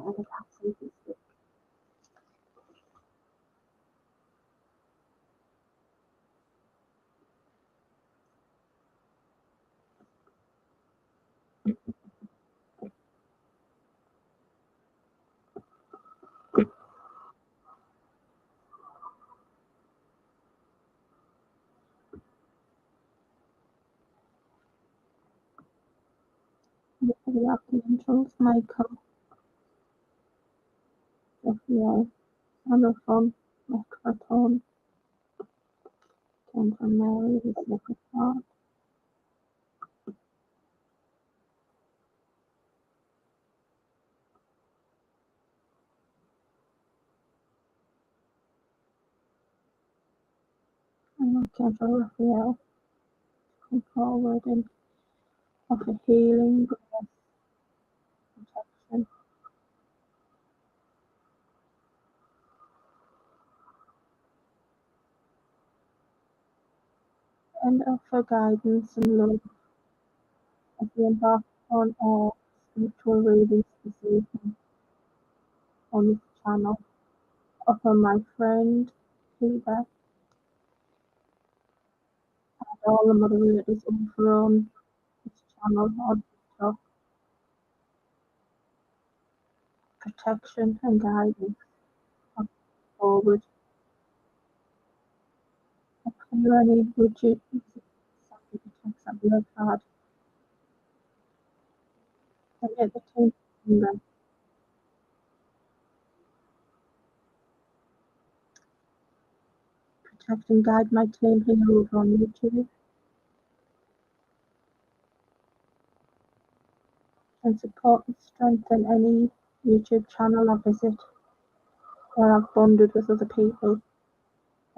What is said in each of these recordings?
and it's absolutely sick. The accidentals, Michael, Jeffrey, Anderson, Microton, came from Mary, his little heart. And I came from Raphael, come forward and offer healing, grace, protection. And offer guidance and love as we embark on our spiritual readings this evening on this channel. Offer my friend, Peter, and all the moderators over on this channel on TikTok, protection and guidance forward. I clear any rigid attacks that we have had. And at the team finger. Protect and guide my team here over on YouTube. And support and strengthen any YouTube channel I visit where I've bonded with other people.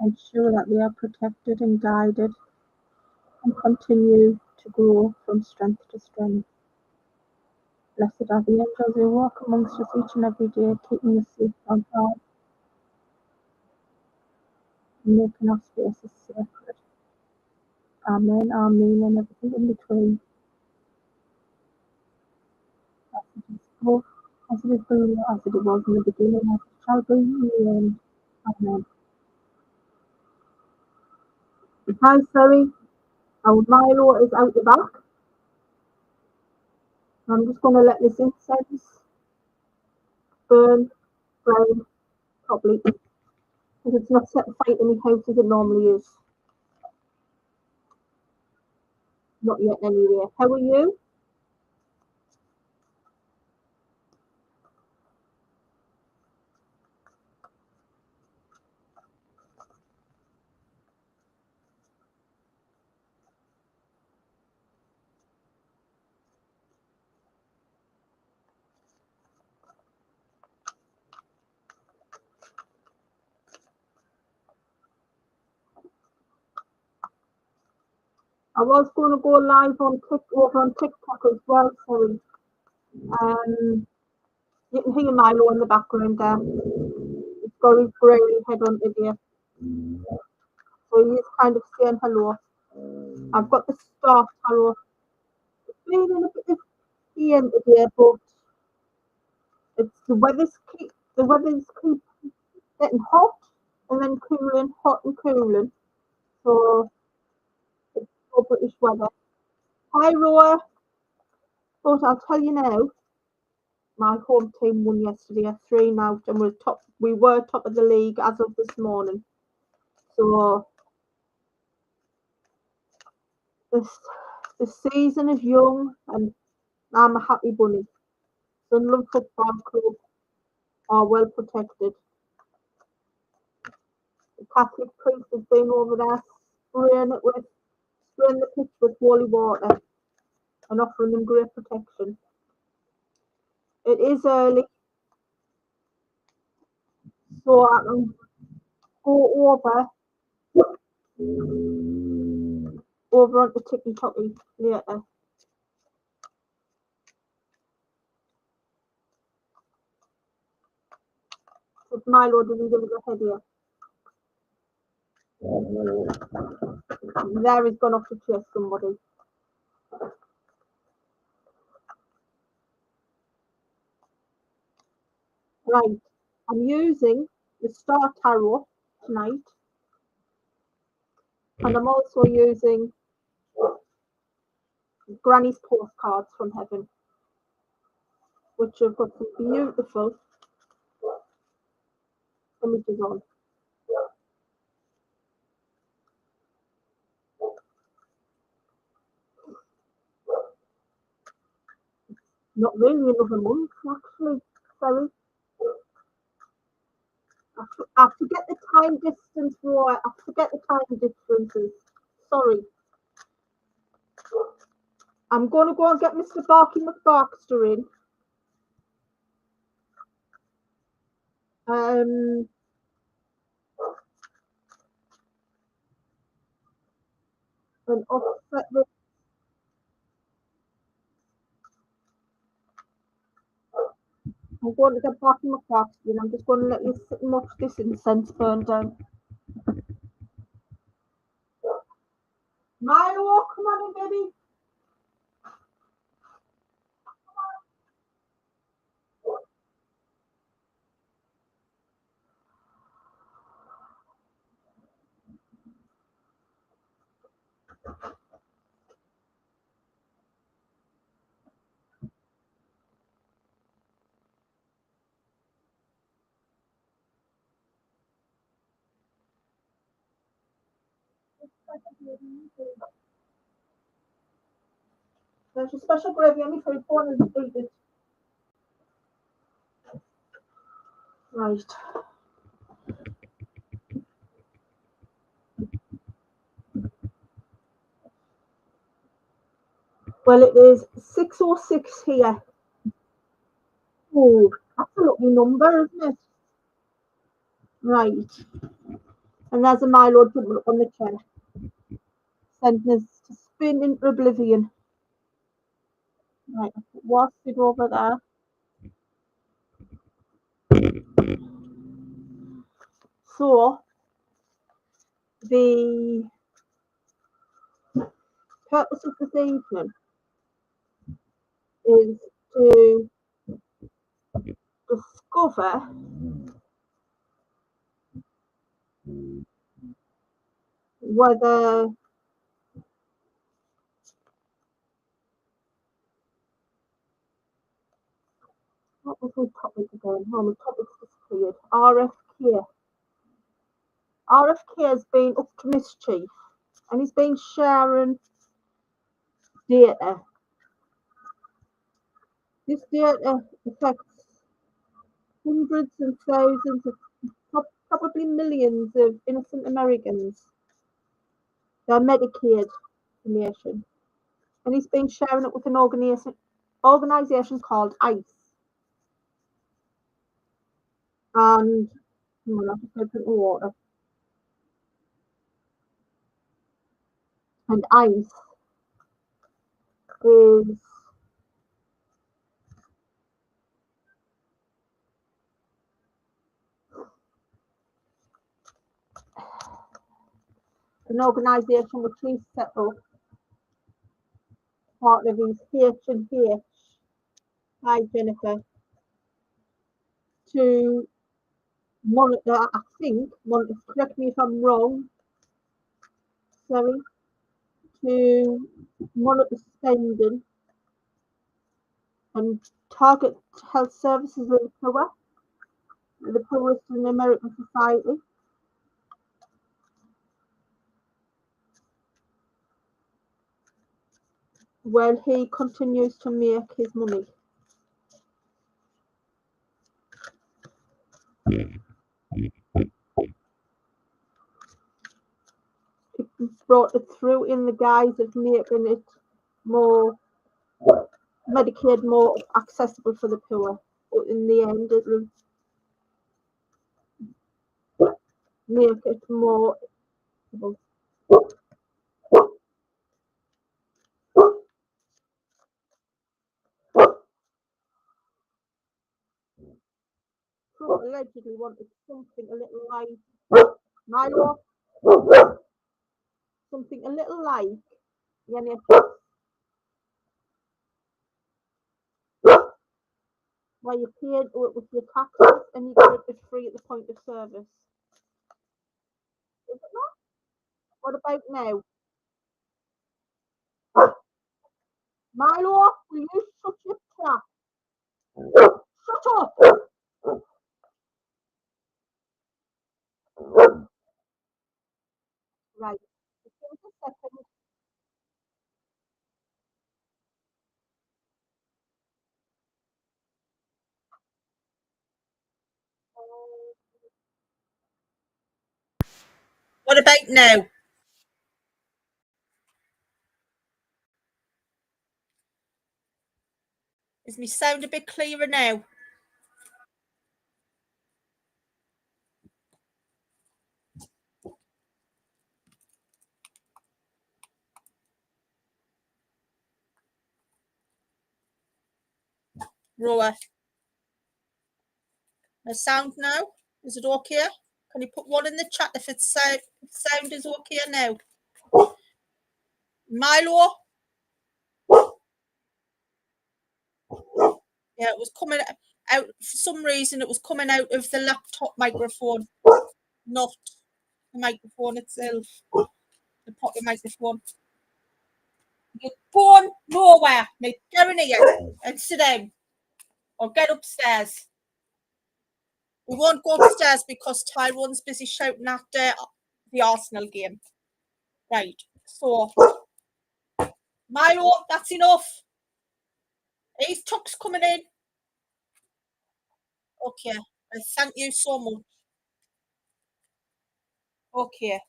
Ensure that they are protected and guided and continue to grow from strength to strength. Blessed are the angels who walk amongst us each and every day, keeping us safe from harm and making our spaces sacred. Amen, amen, and everything in between. As it is both, as it is below, as it was in the beginning, as it shall be in the end. Amen. Hi, sorry. Our Milo is out the back. I'm just going to let this incense burn properly, because it's not set fire in my house as it normally is. Not yet, anyway. How are you? I was going to go live on over on TikTok as well, sorry. You can hear Milo in the background there. It's got his grey head on there. So he's kind of saying hello. I've got the star tarot. It's raining a bit of rain today, but it's the weather's keep getting hot and then cooling, hot and cooling. So it's all British weather. Hi Roa. But I'll tell you now, my home team won yesterday 3-0 and we were top of the league as of this morning. So the season is young and I'm a happy bunny. Sunderland Football Club are well protected. The Catholic priest has been over there spraying the pitch with holy water and offering them great protection. It is early, so I can go over onto TikTok later. If Milo didn't give us a head here. There he's gone off to chase somebody. Right. I'm using the Star Tarot tonight, and I'm also using Granny's postcards from heaven, which have got some beautiful images on. Not really another month, actually. Sorry. I forget the time distance, right? I forget the time differences. Sorry. I'm going to go and get Mr. Barky McBarkster in. And offset the. I'm going to get Barky McBarkster in. I'm just going to let you sit and watch this incense burn down. Milo, come on in, baby. There's a special gravy on me for 400. Right. Well, it is 6:06 here. Oh, that's a lovely number, isn't it? Right. And there's a Milo jumping up on the chair, sending us to spin into oblivion. Right, what's it over there? So, the purpose of this evening is to discover whether what was the topic again? Oh, the topic's disappeared. RFK. RFK has been up to mischief, and he's been sharing data. This data affects hundreds and thousands of, probably millions of innocent Americans. Their Medicaid information. And he's been sharing it with an organization called I.C.E. And I'm just going to drink water. And I.C.E. is an organization which he's set up, part of his H&H. Hi, Jennifer. To monitor, I think, correct me if I'm wrong, sorry, to monitor spending and target health services of the poorest in American society. While he continues to make his money. He brought it through in the guise of making it more Medicaid more accessible for the poor. But in the end, it will make it more accessible. Trump allegedly wanted something a little like Milo, something a little like the NHS. Why where you pay into it with your taxes and you get it free at the point of service. Is it not? What about now? Milo, will you shut your trap? Shut up! Right. Just give us a second. What about now? Is my sound a bit clearer now? Roa, the sound now? Is it okay? Can you put one in the chat if it's sound is okay now? Milo? Yeah, it was coming out for some reason. It was coming out of the laptop microphone, not the microphone itself. The pocket microphone. You're going nowhere. Now go in here and sit down or get upstairs. We won't go upstairs because Tyrone's busy shouting at the Arsenal game. Right. So, Milo, that's enough. These tucks coming in. Okay. Thank you so much. Okay.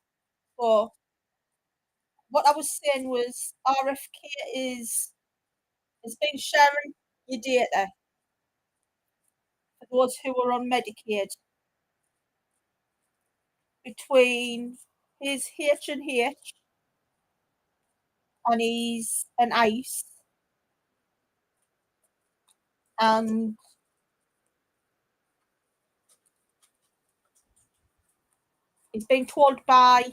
So, what I was saying was RFK has been sharing your data for those who are on Medicaid between his H&H and his and ICE, and he's been told by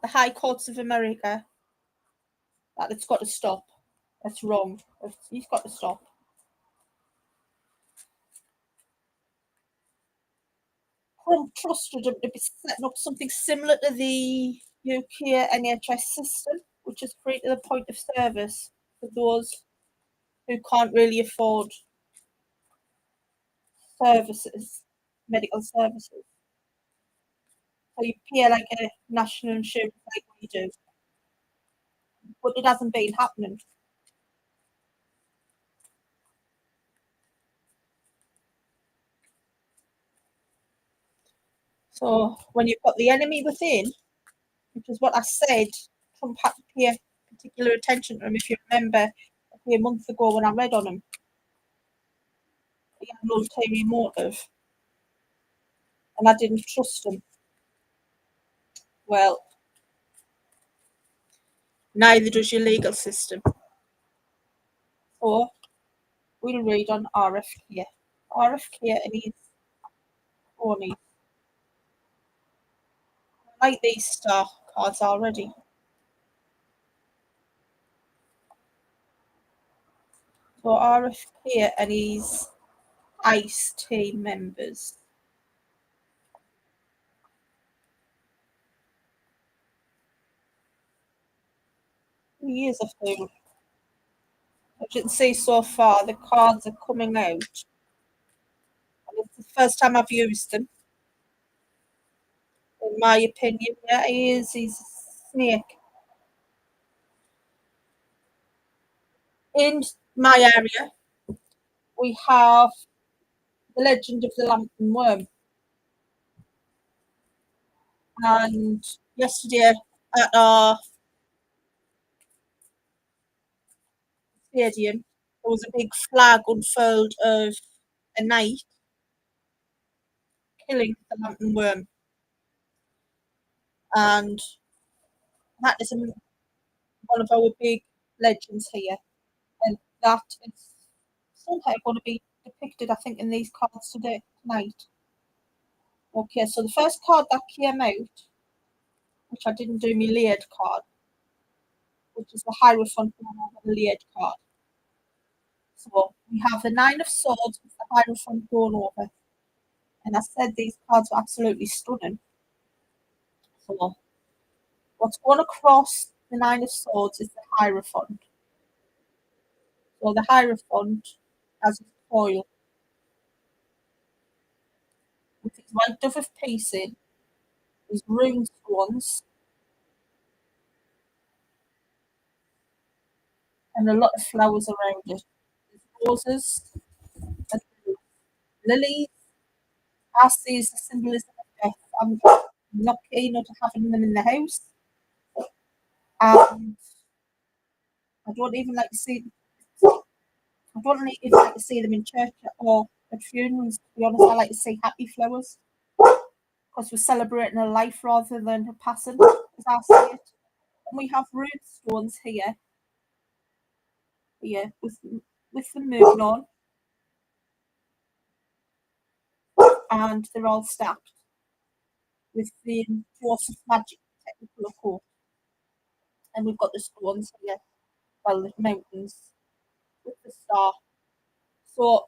the High Courts of America that it's got to stop. That's wrong. He's got to stop. Trump trusted him to be setting up something similar to the UK NHS system, which is free to the point of service for those who can't really afford services, medical services. So you pay like a national insurance like we do, but it hasn't been happening. So when you've got the enemy within, which is what I said, Trump had to pay particular attention to him. If you remember, a month ago when I read on him, he had an ulterior motive, and I didn't trust him. Well, neither does your legal system. So we'll read on RFK. RFK and his pony. I like these star cards already. So RFK and his ICE team members. He is a fool. As you can see so far, the cards are coming out. And it's the first time I've used them. In my opinion, yeah, he's a snake. In my area, we have the legend of the lantern worm. And yesterday at our stadium, there was a big flag unfurled of a knight killing the lantern worm. And that is one of our big legends here. And that is somehow going to be depicted, I think, in these cards tonight. Okay, so the first card that came out, which I didn't do my layered card, which is the Hierophant over the layered card. So we have the Nine of Swords with the Hierophant going over. And I said these cards are absolutely stunning. So what's going across the Nine of Swords is the Hierophant. So the Hierophant has his coil with his white dove of peace in, his rune stones, and a lot of flowers around it. There's roses and lilies. I see as a symbolism of death. I'm not keen on having them in the house. And I don't even like to see I don't even like to see them in church or at funerals. To be honest, I like to see happy flowers because we're celebrating a life rather than a passing, as I see it. And we have root stones here with them moving on, and they're all stacked with the Joseph Magic technical coat. And we've got the stones here, well, the mountains with the star. So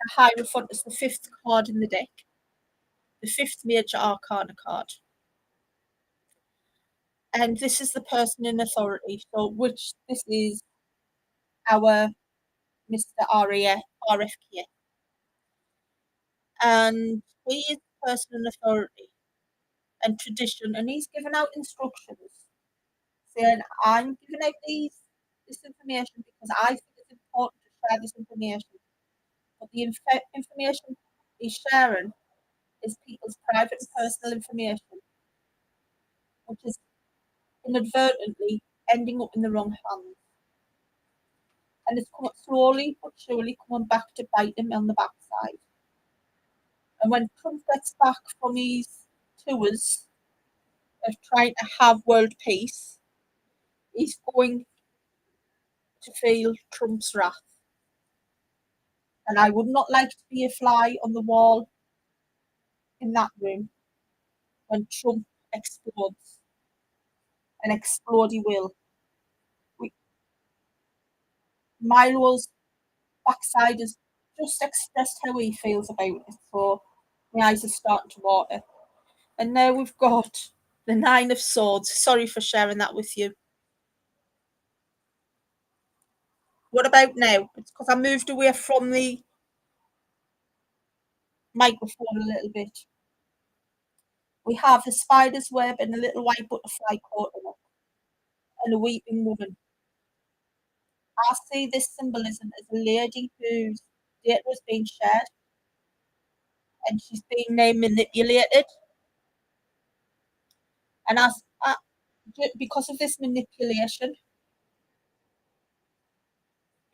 the Hierophant is the fifth card in the deck, the fifth major arcana card. And this is the person in authority. So, which this is our Mr. RFK. And he is the person in authority and tradition, and he's given out instructions saying, I'm giving out this information because I think it's important to share this information. But the information he's sharing is people's private and personal information, which is inadvertently ending up in the wrong hands. And it's coming slowly but surely coming back to bite him on the backside. And when Trump gets back from his tours of trying to have world peace, he's going to feel Trump's wrath. And I would not like to be a fly on the wall in that room when Trump explodes. And explode he will. Milo's backside has just expressed how he feels about it, so my eyes are starting to water. And now we've got the Nine of Swords. Sorry for sharing that with you. What about now? It's because I moved away from the microphone a little bit. We have a spider's web and a little white butterfly caught in it, and a weeping woman. I see this symbolism as a lady whose data has been shared and she's being now manipulated. And because of this manipulation,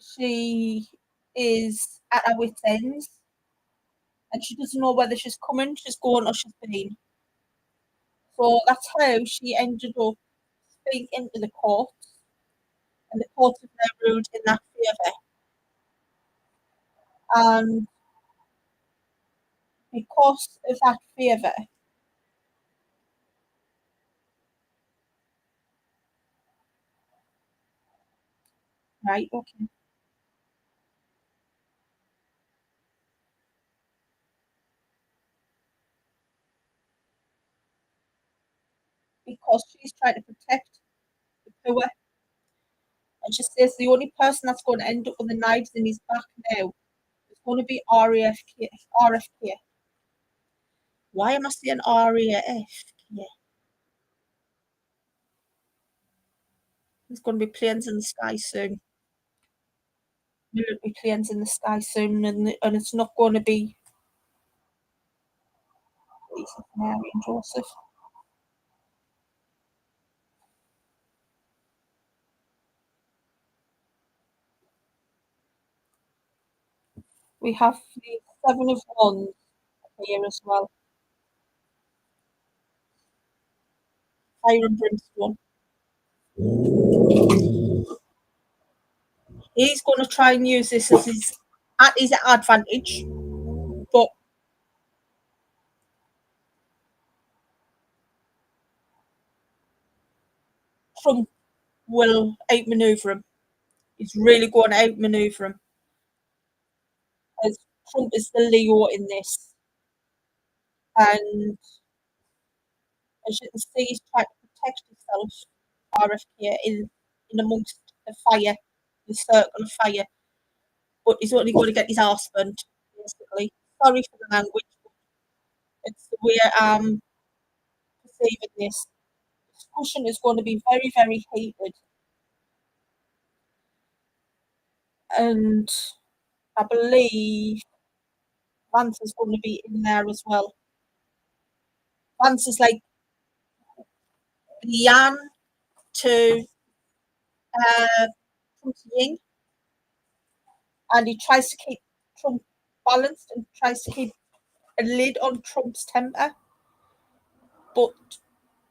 she is at her wit's ends and she doesn't know whether she's coming, she's going, or she's been. So that's how she ended up speaking to the courts, and the courts have now ruled in that favour. And because of that favour, right, okay, because she's trying to protect the poor, and she says the only person that's going to end up with the knives in his back now is going to be RFK. RFK. Why am I saying RAF? Yeah. There's going to be planes in the sky soon. Military planes in the sky soon, and it's not going to be Mary and Joseph. We have the Seven of Wands here as well. Fire and brimstone. He's going to try and use this as at his advantage, but Trump will outmaneuver him. He's really going to outmaneuver him. Trump is the Leo in this. And as you can see, he's trying to protect himself, RFK, in amongst the fire, the circle of fire. But he's only going to get his arse burnt, basically. Sorry for the language, but it's the way I'm perceiving this. Discussion is going to be very, very heated. And I believe Vance is going to be in there as well. Vance is like the yang to Trump's yin, and he tries to keep Trump balanced and tries to keep a lid on Trump's temper. But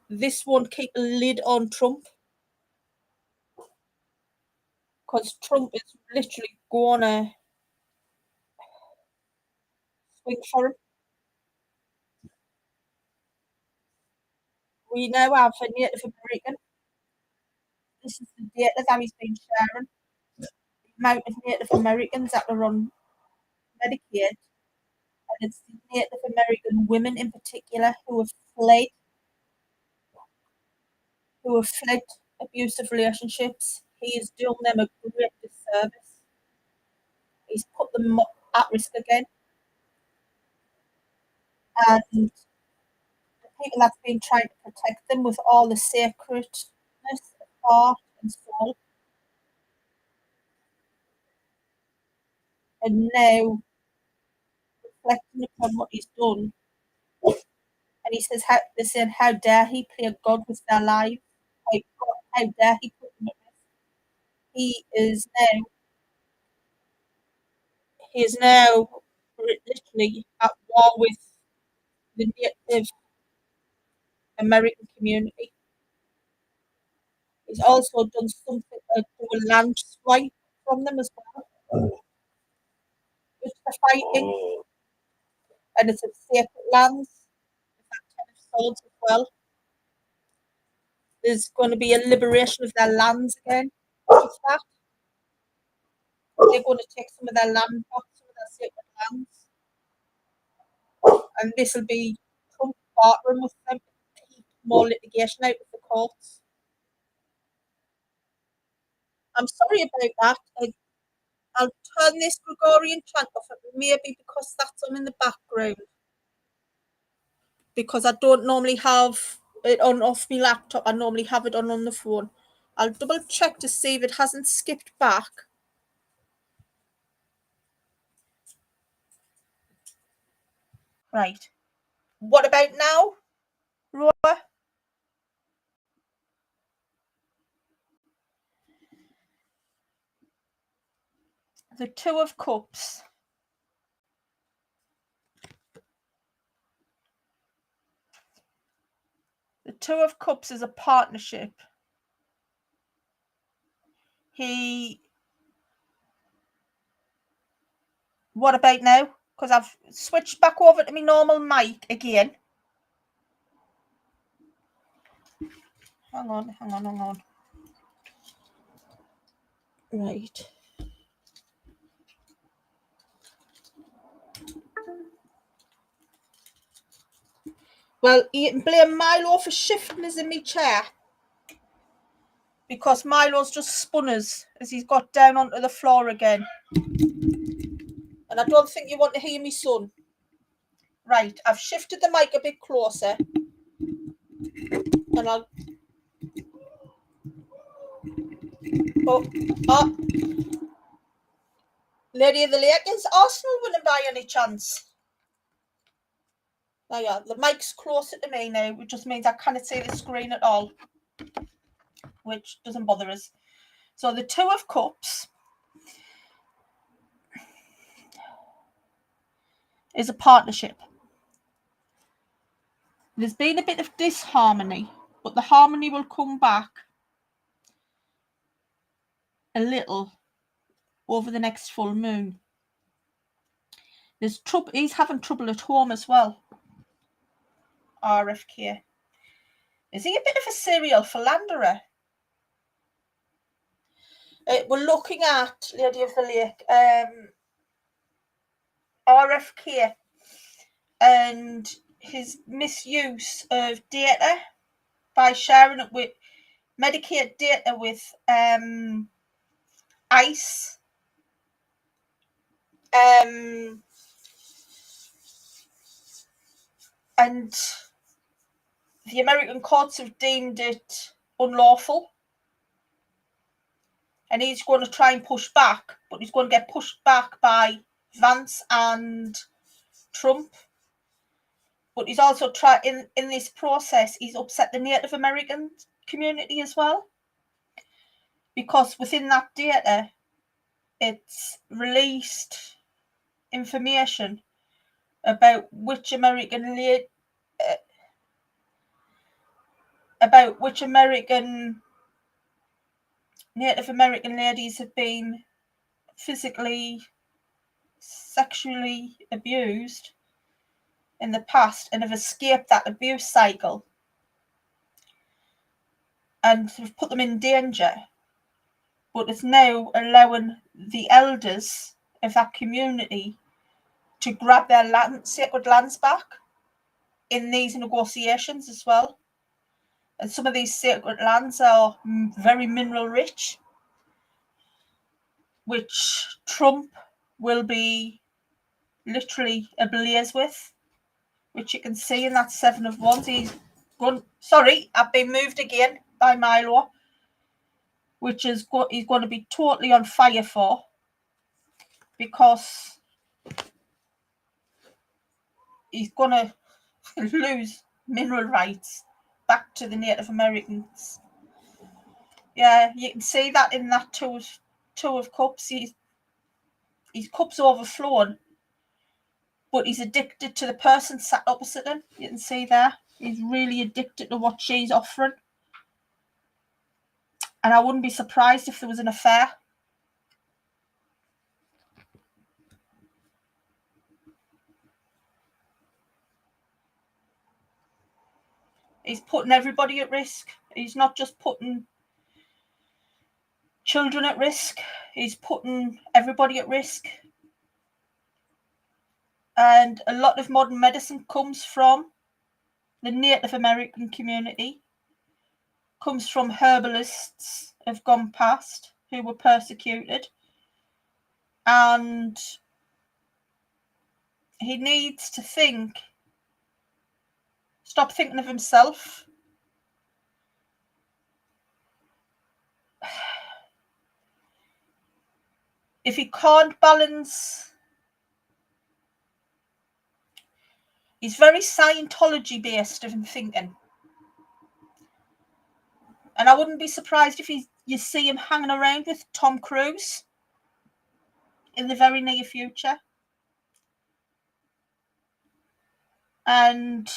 this won't keep a lid on Trump, because Trump is literally going to swing for him. We now have a Native American. This is the data that he's been sharing. The amount of Native Americans that are on Medicaid, and it's the Native American women in particular who have fled abusive relationships. He is doing them a great disservice. He's put them at risk again. And the people that's been trying to protect them with all the sacredness of heart and soul, and now reflecting upon what he's done. And he says, they're saying, how dare he play God with their lives? How dare he put them at risk? He is now literally at war with the Native American community. He's also done something to do a land swipe from them as well, which they're fighting. And it's a sacred lands, that Ten of Swords as well. There's going to be a liberation of their lands again. With that, they're going to take some of their land back, some of their sacred lands, and this will be Trump bartering with them to keep more litigation out of the courts. I'm sorry about that. I'll turn this Gregorian chant off, maybe because that's on in the background. Because I don't normally have it on off my laptop. I normally have it on the phone. I'll double check to see if it hasn't skipped back. Right. What about now, Roa? The Two of Cups. The Two of Cups is a partnership. What about now? Because I've switched back over to my normal mic again. Hang on. Right. Well, you can blame Milo for shifting us in my chair, because Milo's just spun us as he's got down onto the floor again. And I don't think you want to hear me, son. Right, I've shifted the mic a bit closer. And I'll... Oh. Lady of the Lake, is Arsenal winning by any chance? Oh yeah, the mic's closer to me now, which just means I can't see the screen at all, which doesn't bother us. So the Two of Cups is a partnership. There's been a bit of disharmony, but the harmony will come back a little over the next full moon. There's trouble. He's having trouble at home as well. RFK. Is he a bit of a serial philanderer? We're looking at Lady of the Lake. RFK and his misuse of data by sharing it with Medicaid data with ICE. And the American courts have deemed it unlawful. And he's going to try and push back, but he's going to get pushed back by Vance and Trump. But he's also in this process, he's upset the Native American community as well. Because within that data, it's released information about which Native American ladies have been physically, sexually abused in the past and have escaped that abuse cycle and have put them in danger. But it's now allowing the elders of that community to grab their sacred lands back in these negotiations as well. And some of these sacred lands are very mineral rich, which Trump will be literally ablaze with, which you can see in that 7 of Wands. He's gone. Sorry, I've been moved again by Milo, which is he's going to be totally on fire for, because he's going to lose mineral rights back to the Native Americans. Yeah, you can see that in that two of Cups. His cup's overflowing, but he's addicted to the person sat opposite him. You can see there. He's really addicted to what she's offering. And I wouldn't be surprised if there was an affair. He's putting everybody at risk. He's not just putting children at risk. He's putting everybody at risk. And a lot of modern medicine comes from the Native American community, comes from herbalists of gone past who were persecuted. And he needs to stop thinking of himself. If he can't balance, he's very Scientology based in thinking. And I wouldn't be surprised if you see him hanging around with Tom Cruise in the very near future. And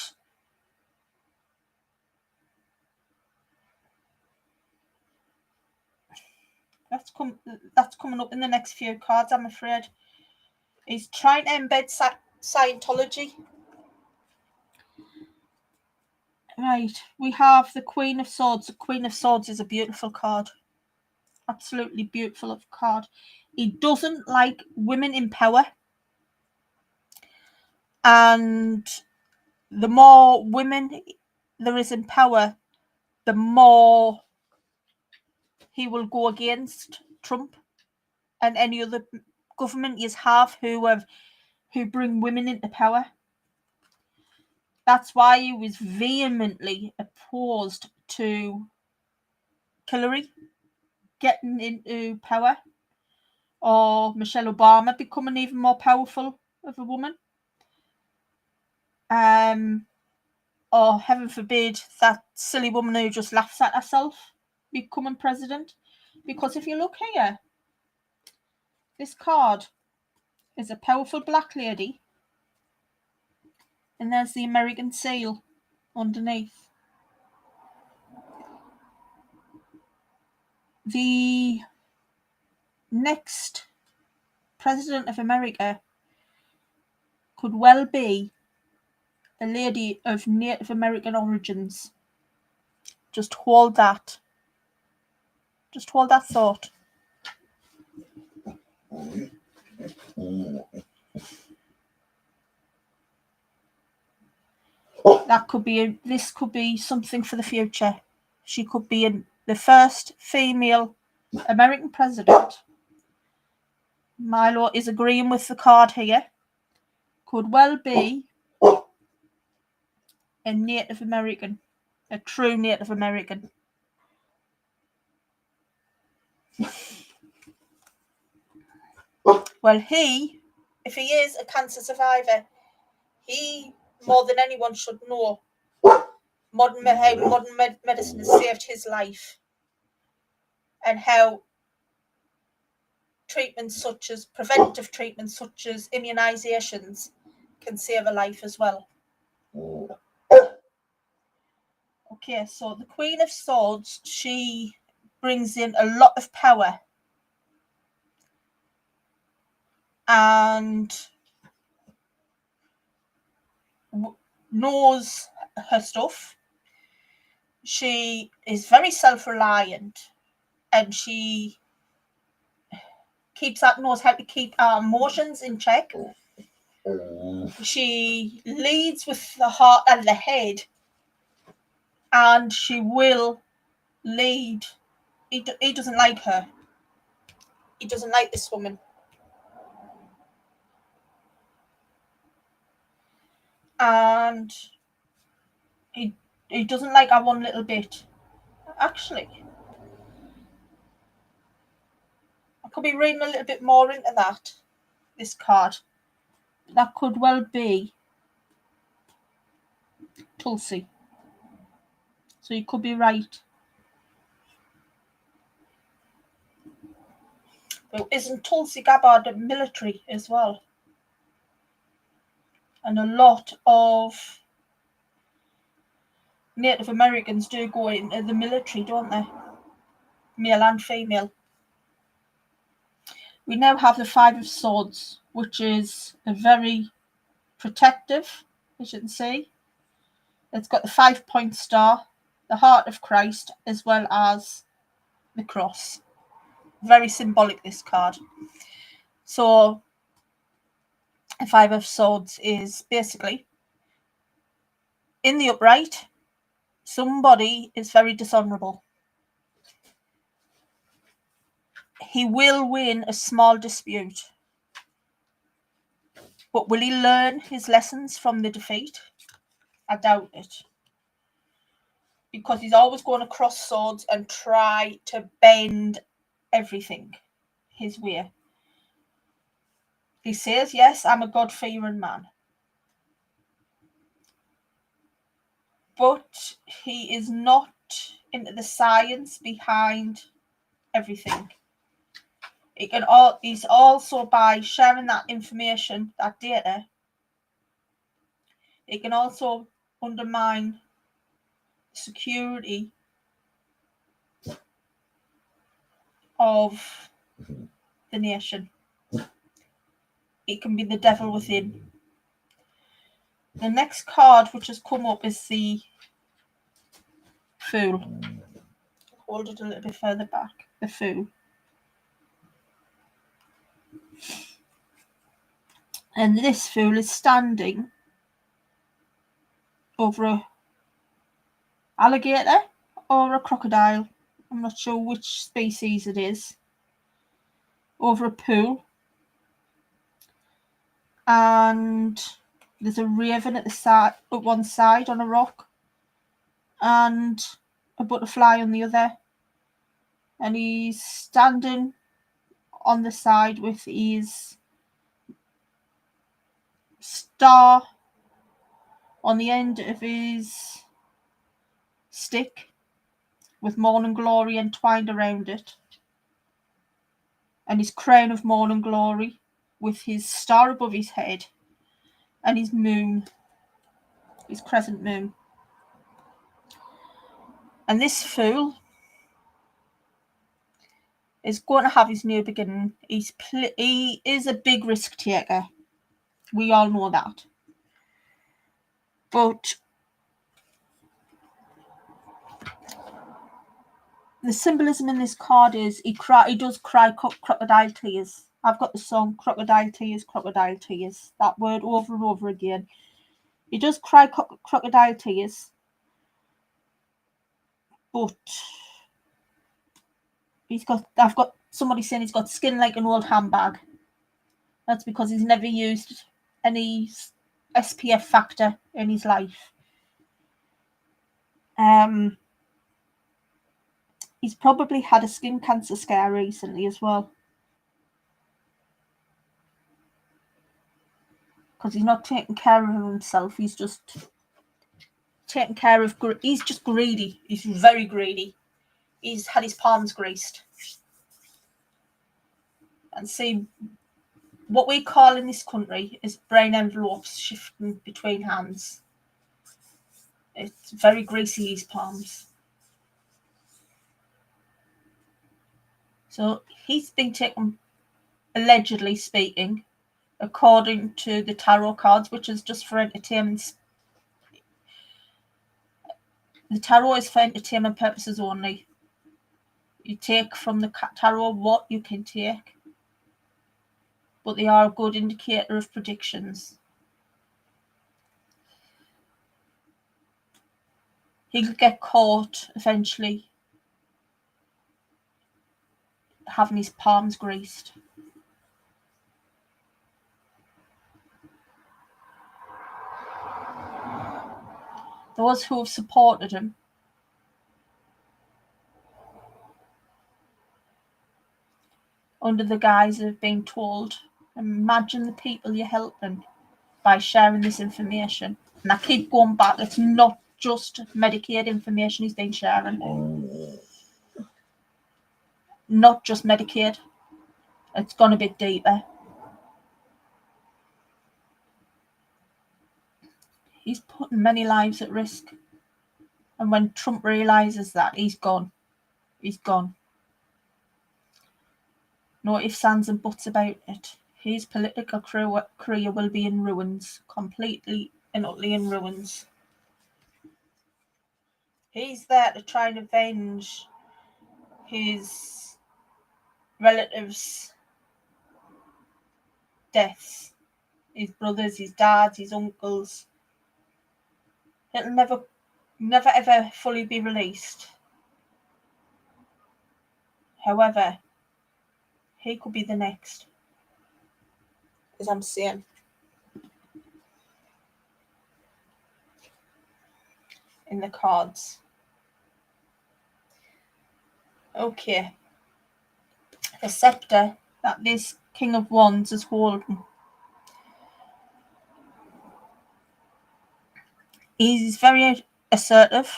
that's coming up in the next few cards, I'm afraid. He's trying to embed Scientology. Right, we have the Queen of Swords. The Queen of Swords is a beautiful card. Absolutely beautiful card. He doesn't like women in power. And the more women there is in power, the more he will go against Trump and any other government you have who bring women into power. That's why he was vehemently opposed to KILARY getting into power, or Michelle Obama becoming even more powerful of a woman. Or heaven forbid, that silly woman who just laughs at herself becoming president. Because if you look here, this card is a powerful black lady, and there's the American seal underneath. The next president of America could well be a lady of Native American origins. Just hold that. Just hold that thought. This could be something for the future. She could be the first female American president. Milo is agreeing with the card here. Could well be a Native American, a true Native American. Well, if he is a cancer survivor, he more than anyone should know how modern medicine has saved his life, and how preventive treatments such as immunizations can save a life as well. Okay, so the Queen of Swords, she brings in a lot of power and knows her stuff. She is very self-reliant, and she knows how to keep our emotions in check. She leads with the heart and the head, and she will lead. He doesn't like her. He doesn't like this woman. And he doesn't like her one little bit. Actually, I could be reading a little bit more into this card. That could well be Tulsi. So you could be right. But isn't Tulsi Gabbard military as well? And a lot of Native Americans do go into the military, don't they? Male and female. We now have the Five of Swords, which is a very protective, as you can see. It's got the 5-point star, the heart of Christ, as well as the cross. Very symbolic, this card. So the Five of Swords is basically, in the upright, somebody is very dishonourable. He will win a small dispute. But will he learn his lessons from the defeat? I doubt it. Because he's always going to cross swords and try to bend everything his way. He says, yes, I'm a God-fearing man. But he is not into the science behind everything. He's also, by sharing that information, that data, it can also undermine security of the nation. It can be the devil within. The next card which has come up is the Fool. Hold it a little bit further back. The Fool. And this Fool is standing over a alligator or a crocodile. I'm not sure which species it is. Over a pool. And there's a raven at one side on a rock, and a butterfly on the other. And he's standing on the side with his star on the end of his stick, with morning glory entwined around it, and his crown of morning glory with his star above his head, and his moon, his crescent moon. And this Fool is going to have his new beginning. He is a big risk taker. We all know that. But the symbolism in this card is he does cry crocodile tears. I've got the song Crocodile Tears, Crocodile Tears. That word over and over again. He does cry crocodile tears, but I've got somebody saying he's got skin like an old handbag. That's because he's never used any SPF factor in his life. He's probably had a skin cancer scare recently as well. Because he's not taking care of himself. He's just taking care of... He's just greedy. He's very greedy. He's had his palms greased. And see, what we call in this country is brain envelopes shifting between hands. It's very greasy, his palms. So he's been taken, allegedly speaking, according to the tarot cards, which is just for entertainment. The tarot is for entertainment purposes only. You take from the tarot what you can take, but they are a good indicator of predictions. He'll get caught eventually having his palms greased. Those who have supported him under the guise of being told, imagine the people you're helping by sharing this information. And I keep going back, it's not just Medicaid information he's been sharing. Not just Medicaid. It's gone a bit deeper. He's putting many lives at risk. And when Trump realises that, he's gone. He's gone. No ifs, ands and buts about it. His political career will be in ruins. Completely and utterly in ruins. He's there to try and avenge his relatives' deaths. His brothers, his dads, his uncles. It'll never ever fully be released. However, he could be the next. As I'm seeing. In the cards. Okay. The scepter that this King of Wands is holding. He's very assertive.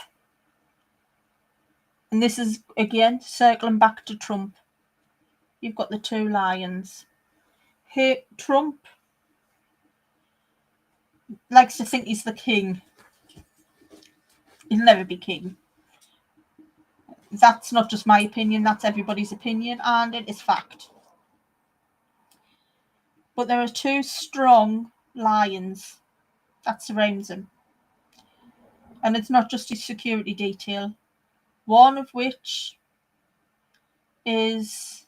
And this is, again, circling back to Trump. You've got the two lions. Here, Trump likes to think he's the king. He'll never be king. That's not just my opinion, that's everybody's opinion, and it is fact. But there are two strong lions that surrounds him. And it's not just his security detail. One of which is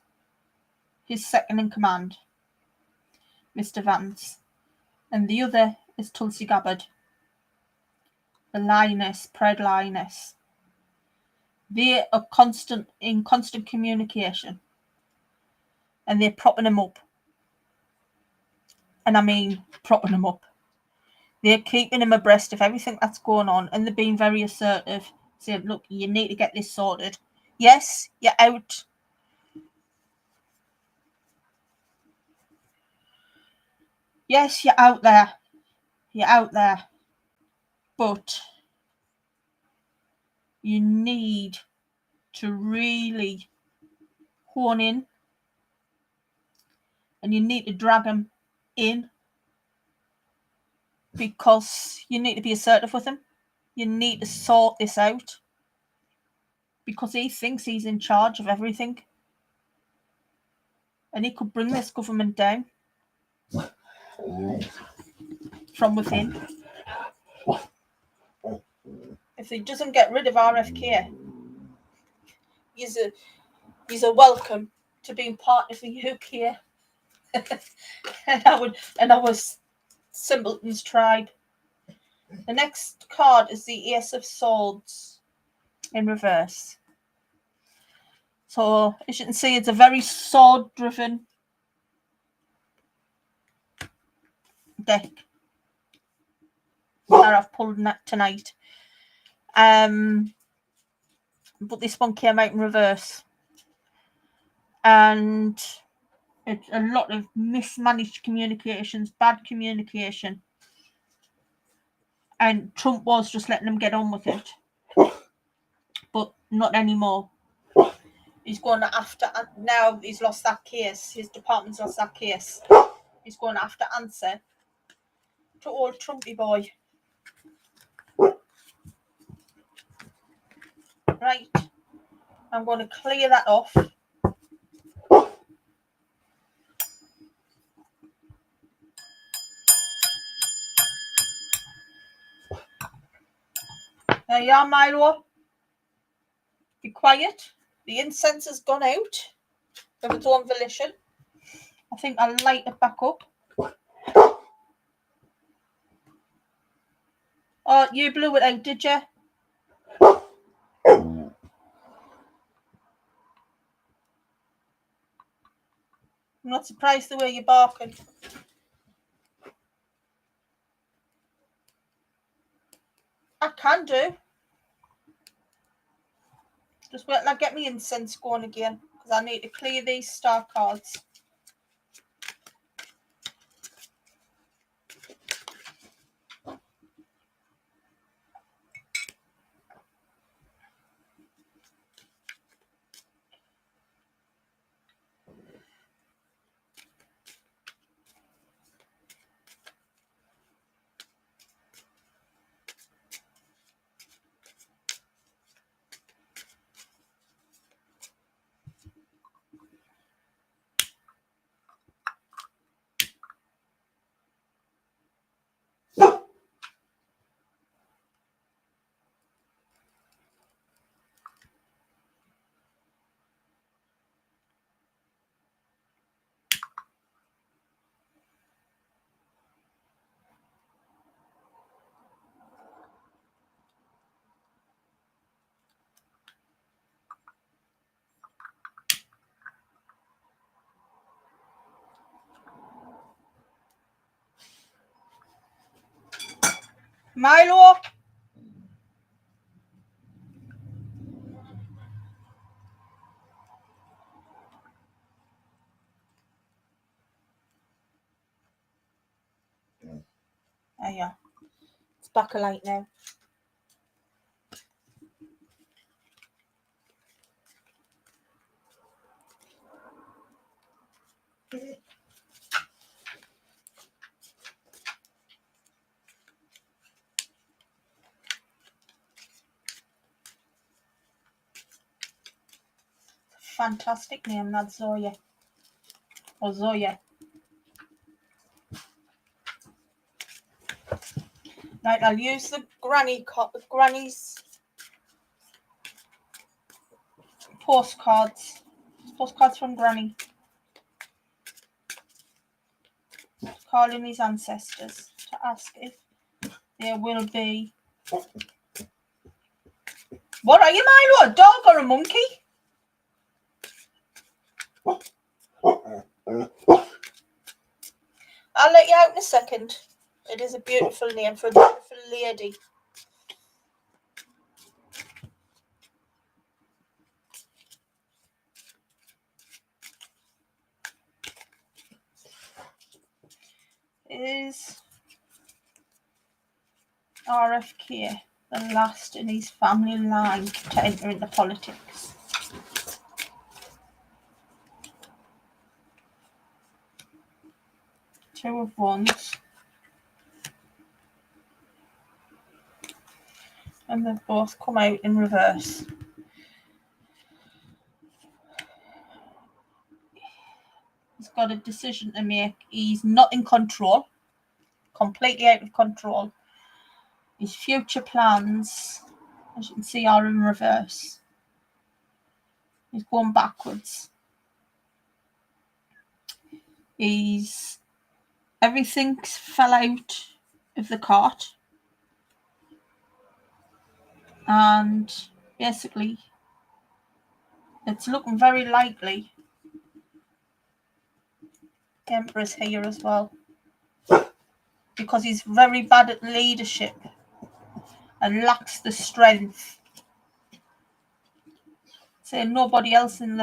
his second in command, Mr. Vance. And the other is Tulsi Gabbard, the lioness, proud lioness. They are in constant communication. And they're propping him up. And I mean propping him up. They're keeping him abreast of everything that's going on, and they're being very assertive, saying, look, you need to get this sorted. Yes, you're out. Yes, you're out there. You're out there. But you need to really hone in, and you need to drag him in, because you need to be assertive with him. You need to sort this out, because he thinks he's in charge of everything, and he could bring this government down from within. If he doesn't get rid of RFK, he's a welcome to being part of the UK and our simpletons tribe. The next card is the Ace of Swords in reverse. So, as you can see, it's a very sword-driven deck that I've pulled tonight. But this one came out in reverse. And it's a lot of mismanaged communications, bad communication. And Trump was just letting them get on with it. But not anymore. He's going after, now he's lost that case. His department's lost that case. He's going to have to answer to old Trumpy boy. Right. I'm going to clear that off. There you are, Milo. Be quiet. The incense has gone out of its own volition. I think I'll light it back up. Oh, you blew it out, did you? I'm not surprised the way you're barking. I can do. Just wait till I get my incense going again, because I need to clear these star cards. Milo! There you are. It's back alight now. Fantastic name, that Zoya. Or Zoya. Right, I'll use the granny's postcards. Postcards from Granny. Calling his ancestors to ask if there will be. What are you, Milo? A dog or a monkey? I'll let you out in a second. It is a beautiful name for a beautiful lady. Is RFK the last in his family line to enter into politics? Two of Wands. And they've both come out in reverse. He's got a decision to make. He's not in control. Completely out of control. His future plans, as you can see, are in reverse. He's going backwards. Everything's fell out of the cart. And basically, it's looking very likely Emperor's here as well, because he's very bad at leadership and lacks the strength. So nobody else in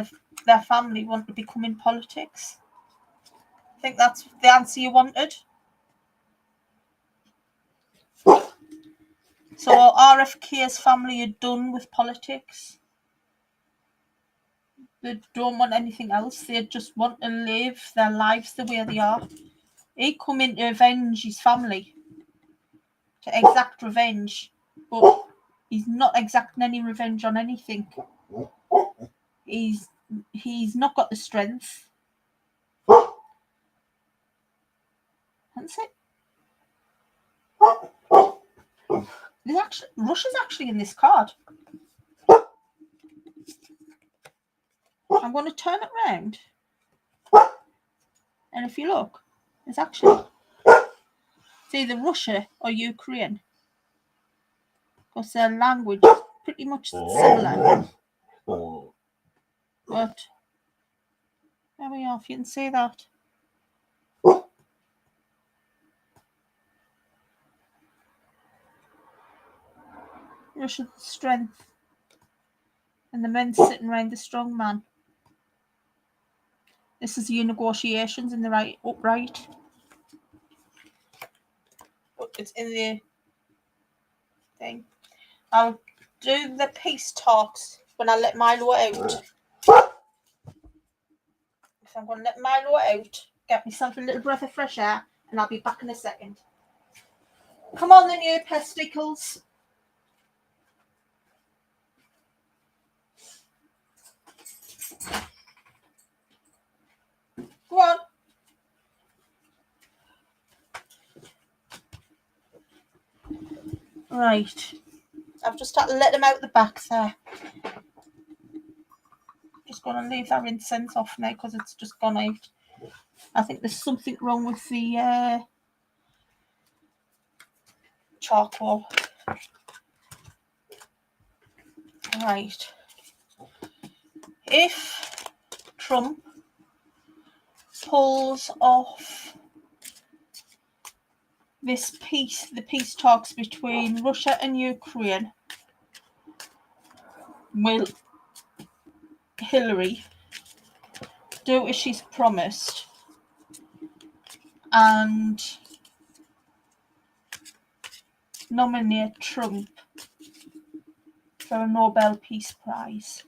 their family want to become in politics. I think that's the answer you wanted. So RFK's family are done with politics. They don't want anything else. They just want to live their lives the way they are. He come in to avenge his family, to exact revenge, but he's not exacting any revenge on anything. He's not got the strength. That's it. Russia's actually in this card. I'm going to turn it around, and if you look, it's actually either Russia or Ukraine, because their language is pretty much similar. But there we are, if you can see that. Russia's strength, and the men sitting around the strong man. This is your negotiations in the right upright. But it's in the thing. I'll do the peace talks when I let Milo out. So I'm going to let Milo out, get myself a little breath of fresh air, and I'll be back in a second. Come on then, you pesticles. Go on. Right. I've just had to let them out the back there. Just going to leave that incense off now because it's just gone out. I think there's something wrong with the charcoal. Right. If Trump pulls off this peace, the peace talks between Russia and Ukraine, will Hillary do as she's promised and nominate Trump for a Nobel Peace Prize?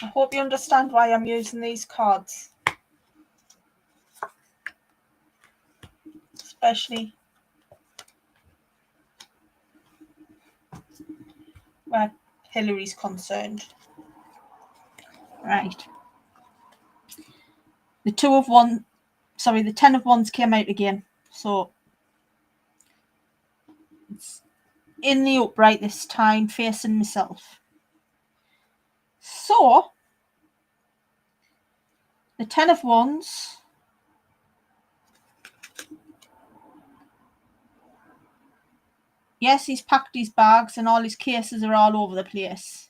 I hope you understand why I'm using these cards, especially where Hillary's concerned. Right. The 10 of Wands came out again. So it's in the upright this time, facing myself. So the 10 of Wands yes, he's packed his bags and all his cases are all over the place.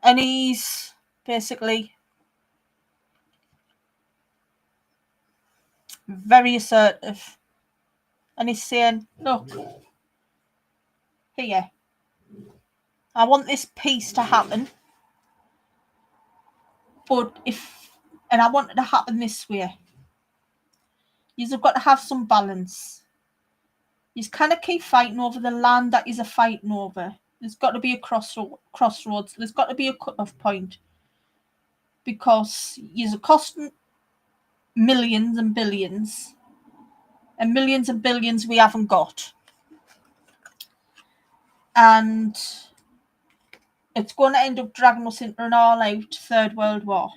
And he's basically very assertive. And he's saying, look, here, I want this peace to happen. But and I want it to happen this way. You've got to have some balance. You kind of keep fighting over the land that you're fighting over. There's got to be a crossroads. There's got to be a cut-off point. Because you're costing millions and billions. And millions and billions we haven't got. And it's going to end up dragging us into an all-out Third World War.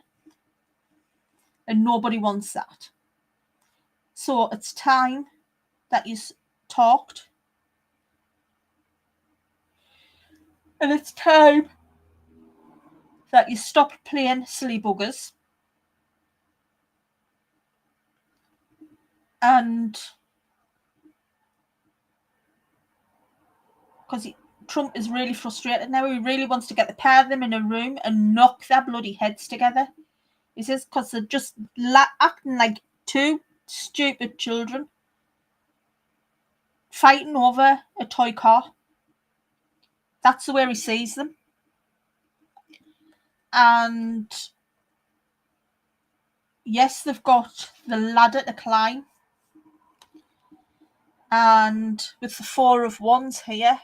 And nobody wants that. So it's time that you talked. And it's time that you stop playing silly buggers. And because Trump is really frustrated now. He really wants to get the pair of them in a room and knock their bloody heads together. He says because they're just acting like two stupid children fighting over a toy car. That's the way he sees them. And yes, they've got the ladder to climb. And with the 4 of Wands here,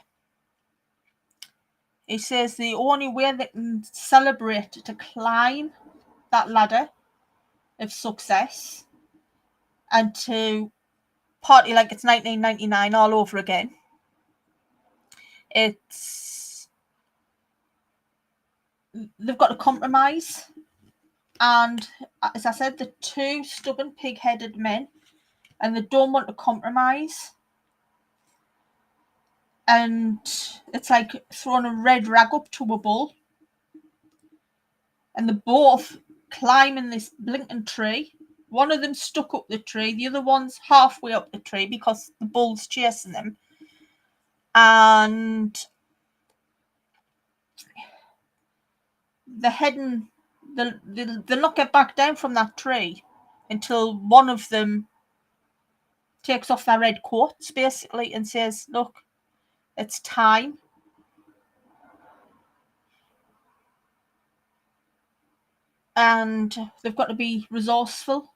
he says the only way they can celebrate to climb that ladder of success and to party like it's 1999 all over again, they've got to compromise. And as I said, the 2 stubborn pig-headed men, and they don't want to compromise. And it's like throwing a red rag up to a bull. And they're both climbing this blinking tree. One of them stuck up the tree, the other one's halfway up the tree because the bull's chasing them. And they're heading, they'll not get back down from that tree until one of them takes off their red coats, basically, and says, look, it's time. And they've got to be resourceful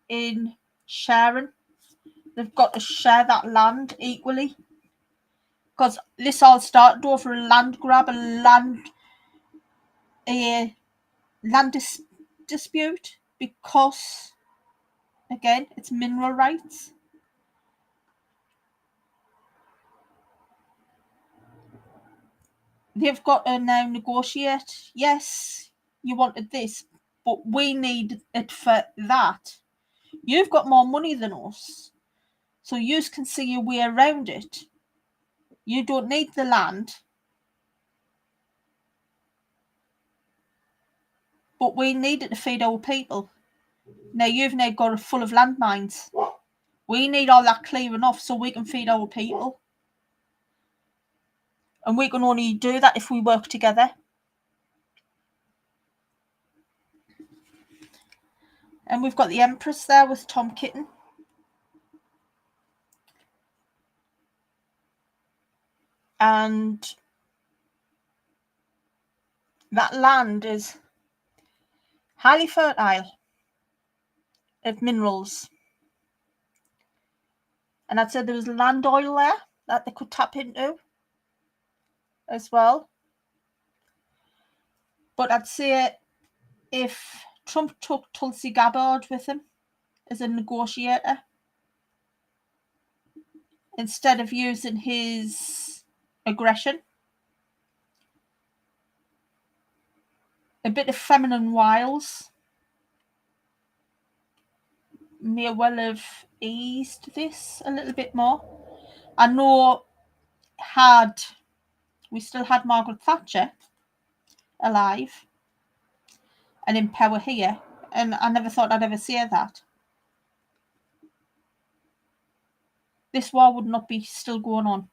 in sharing. They've got to share that land equally. Because this all started over a land grab, a land dispute, because, again, it's mineral rights. They've got to now negotiate. Yes, you wanted this, but we need it for that. You've got more money than us, so you can see your way around it. You don't need the land, but we need it to feed our people. Now you've now got it full of landmines. We need all that clearing off so we can feed our people. And we can only do that if we work together. And we've got the Empress there with Tom Kitten. And that land is highly fertile of minerals. And I'd say there was land oil there that they could tap into as well. But I'd say if Trump took Tulsi Gabbard with him as a negotiator, instead of using his aggression, a bit of feminine wiles may well have eased this a little bit more. I know we still had Margaret Thatcher alive and in power here, and I never thought I'd ever say that. This war would not be still going on.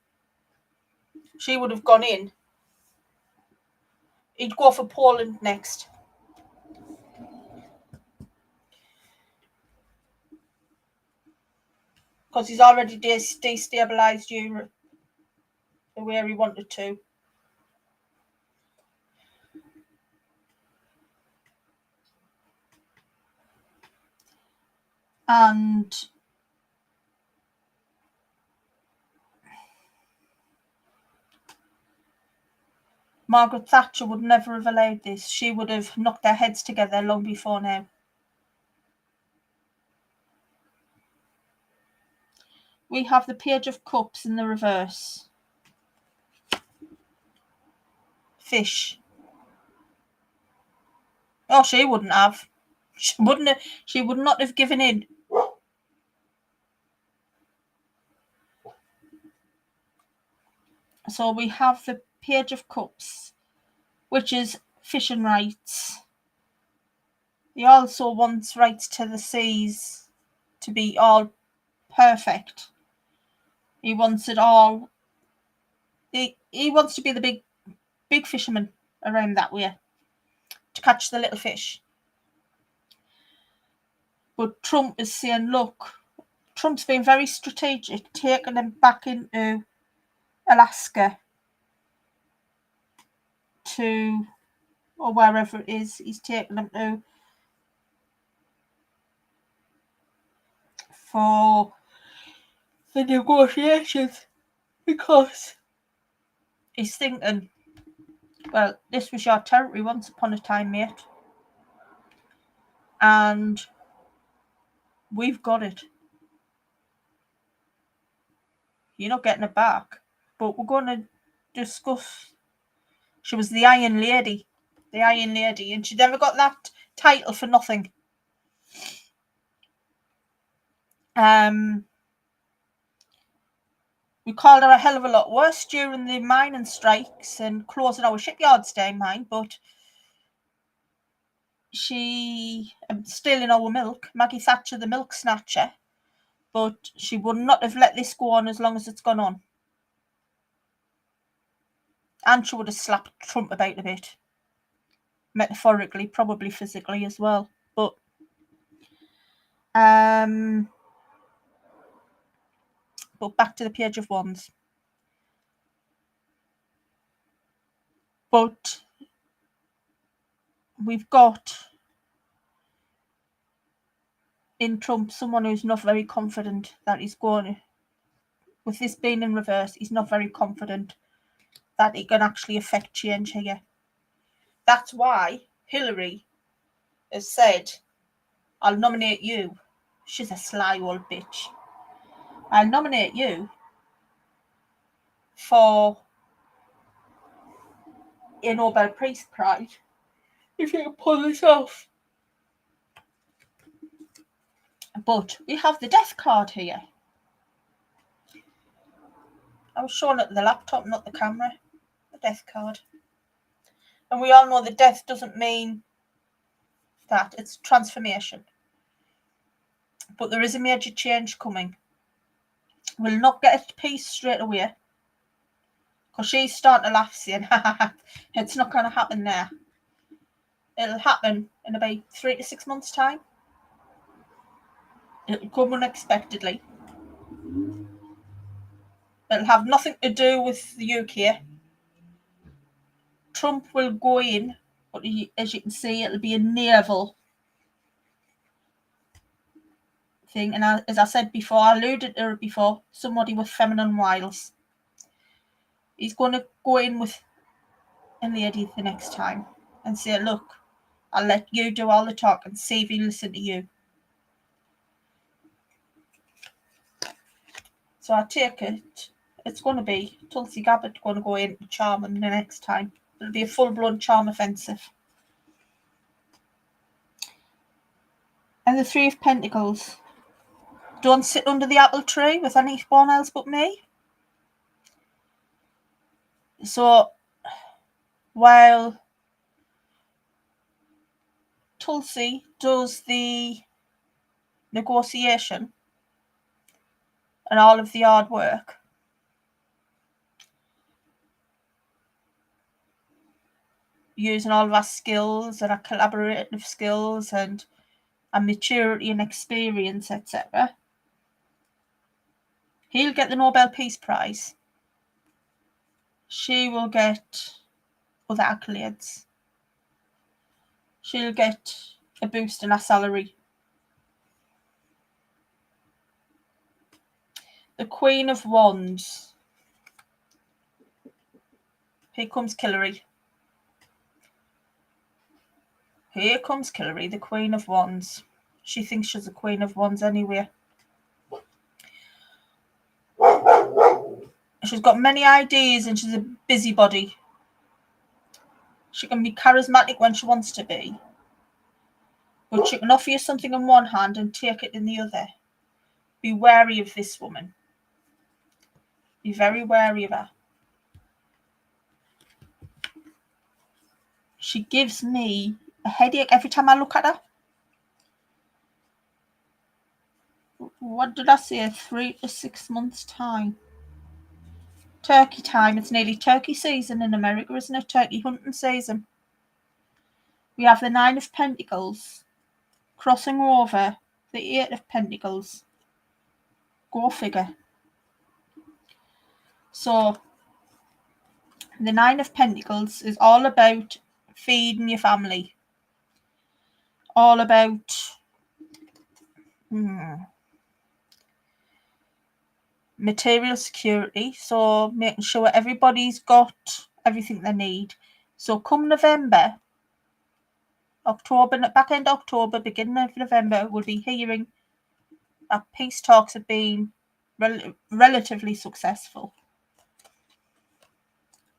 She would have gone in. He'd go for Poland next. Because he's already destabilised Europe the way he wanted to. And Margaret Thatcher would never have allowed this. She would have knocked their heads together long before now. We have the Page of Cups in the reverse. fish. Oh, she wouldn't have. She would not have given in. So we have the Page of Cups, which is fishing rights. He also wants rights to the seas to be all perfect. He wants it all. He wants to be the big fisherman around that way to catch the little fish. But Trump is saying, look, Trump's been very strategic, taking them back into Alaska to, or wherever it is, he's taking them to for the negotiations, because he's thinking, well, this was your territory once upon a time, mate, and we've got it. You're not getting it back. But we're going to discuss. She was the Iron Lady, and she never got that title for nothing. We called her a hell of a lot worse during the mining strikes and closing our shipyards down, mine, but she still in our milk, Maggie Thatcher the milk snatcher, but she would not have let this go on as long as it's gone on. And she would have slapped Trump about a bit. Metaphorically, probably physically as well. But back to the Page of Wands. But we've got in Trump someone who's not very confident that he's going, with this being in reverse, he's not very confident that it can actually affect change here. That's why Hillary has said, I'll nominate you. She's a sly old bitch. I'll nominate you for a Nobel Peace Prize if you can pull this off. But we have the death card here. I was showing it the laptop, not the camera. The death card. And we all know that death doesn't mean that. It's transformation. But there is a major change coming. We'll not get a peace straight away. Because she's starting to laugh, saying, it's not going to happen there. It'll happen in about 3 to 6 months' time. It'll come unexpectedly. It'll have nothing to do with the UK. Trump will go in, but as you can see, it'll be a naval thing. And as I said before, I alluded to it before, somebody with feminine wiles. He's going to go in with a lady the next time and say, look, I'll let you do all the talk and see if he listen to you. So I take it, it's going to be Tulsi Gabbard going to go in to charm him the next time. It'll be a full-blown charm offensive. And the Three of Pentacles. Don't sit under the apple tree with anyone else but me. So, while Tulsi does the negotiation and all of the hard work, using all of our skills and our collaborative skills and our maturity and experience, etc., he'll get the Nobel Peace Prize. She will get other accolades. She'll get a boost in her salary. The Queen of Wands. Here comes KILARY. Here comes KILARY, the Queen of Wands. She thinks she's the Queen of Wands anyway. She's got many ideas and she's a busybody. She can be charismatic when she wants to be. But she can offer you something in one hand and take it in the other. Be wary of this woman. Be very wary of her. She gives me a headache every time I look at her. What did I say? 3 to 6 months' time. Turkey time. It's nearly turkey season in America, isn't it? Turkey hunting season. We have the 9 of Pentacles crossing over the 8 of Pentacles. Go figure. So, the 9 of Pentacles is all about feeding your family. All about material security. So, making sure everybody's got everything they need. So, come November, October, back end October, beginning of November, we'll be hearing that peace talks have been relatively successful.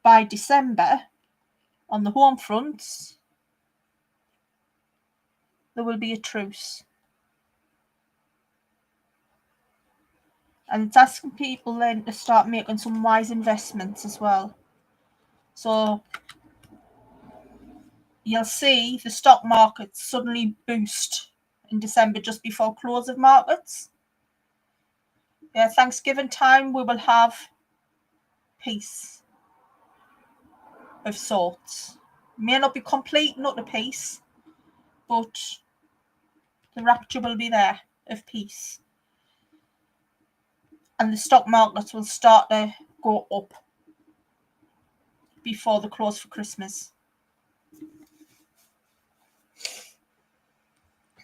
By December, on the home fronts, there will be a truce. And it's asking people then to start making some wise investments as well. So you'll see the stock market suddenly boost in December just before close of markets. Yeah, Thanksgiving time we will have peace of sorts. May not be complete, not a peace, but the rapture will be there of peace. And the stock markets will start to go up before the close for Christmas.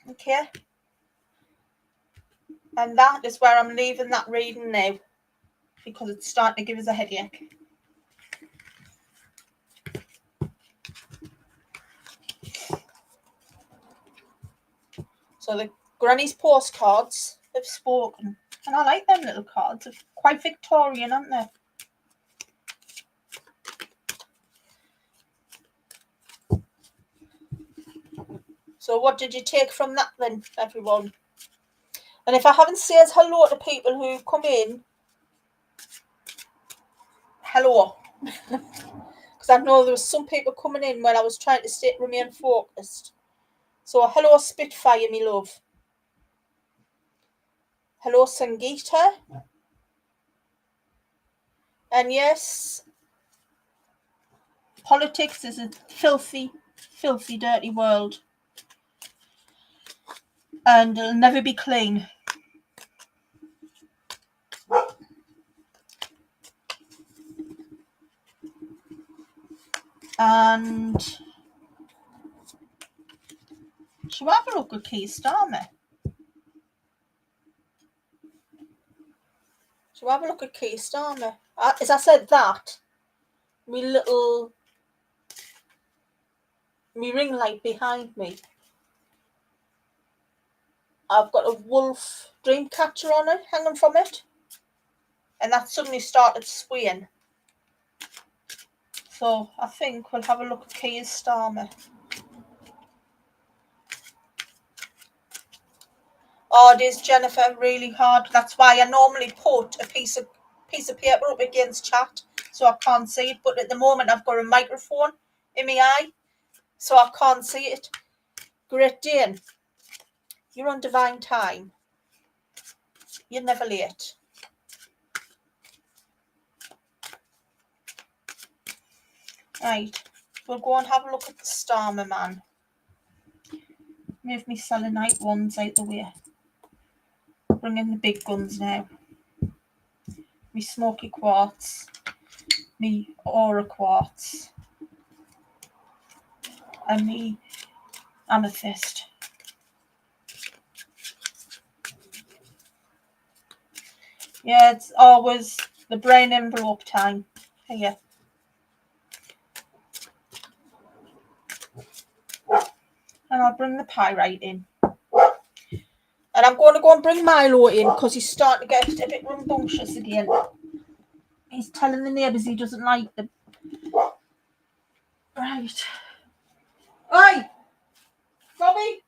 Okay. And that is where I'm leaving that reading now, because it's starting to give us a headache. So the Granny's postcards have spoken. And I like them little cards. They're quite Victorian, aren't they? So what did you take from that then, everyone? And if I haven't said hello to people who come in, hello. Because I know there was some people coming in when I was trying to remain focused. So hello Spitfire, me love. Hello Sangeeta. And yes, politics is a filthy, filthy, dirty world. And it'll never be clean. And shall we have a look at Keir Starmer? Shall we have a look at Keir Starmer? As I said that, me ring light behind me, I've got a wolf dream catcher on it, hanging from it. And that suddenly started swaying. So I think we'll have a look at Keir Starmer. Oh, it is, Jennifer, really hard. That's why I normally put a piece of paper up against chat so I can't see it. But at the moment I've got a microphone in my eye, so I can't see it. Great Dane, you're on divine time. You're never late. Right, we'll go and have a look at the Starmer man. Move me selenite ones out the way. Bring in the big guns now. Me smoky quartz. Me aura quartz. And me amethyst. Yeah, it's always the brain envelope time. Here. And I'll bring the pyrite in. And I'm going to go and bring Milo in because he's starting to get a bit rambunctious again. He's telling the neighbours he doesn't like them. Right. Oi! Bobby!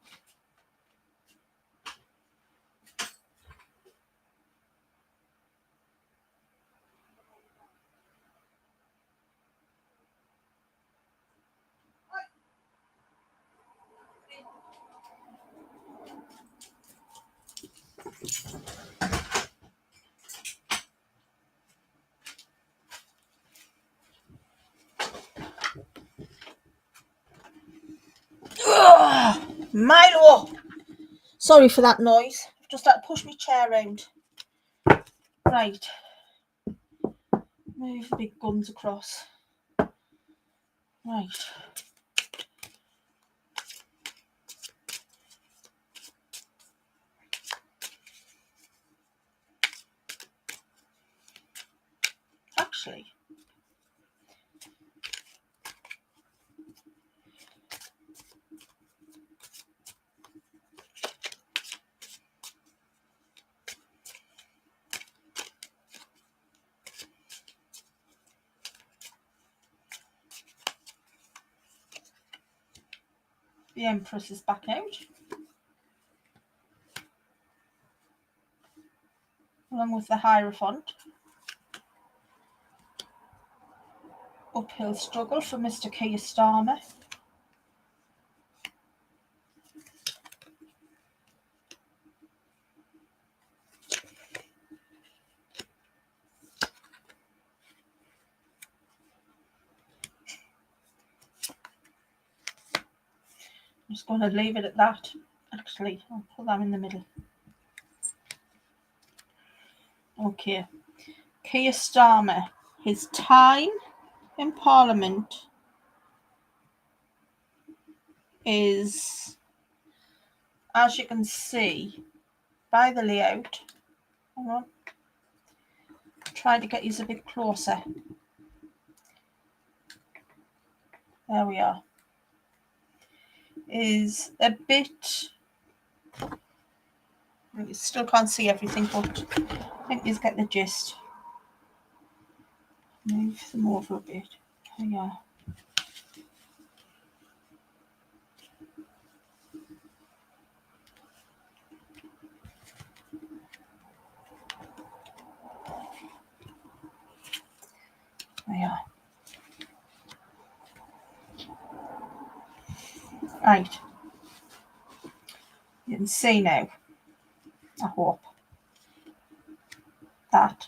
Milo! Sorry for that noise. I've just had to push my chair round. Right. Move the big guns across. Right. Actually, the Empress is back out. Along with the Hierophant. Uphill struggle for Mr. Keir Starmer. I'm just going to leave it at that. Actually, I'll put that in the middle. Okay. Keir Starmer. His time in Parliament is, as you can see by the layout, hang on, trying to get you a bit closer. There we are. Is a bit, you still can't see everything, but I think you get the gist. Move them over a bit. There we are. There we are. Right. You can see now, I hope, that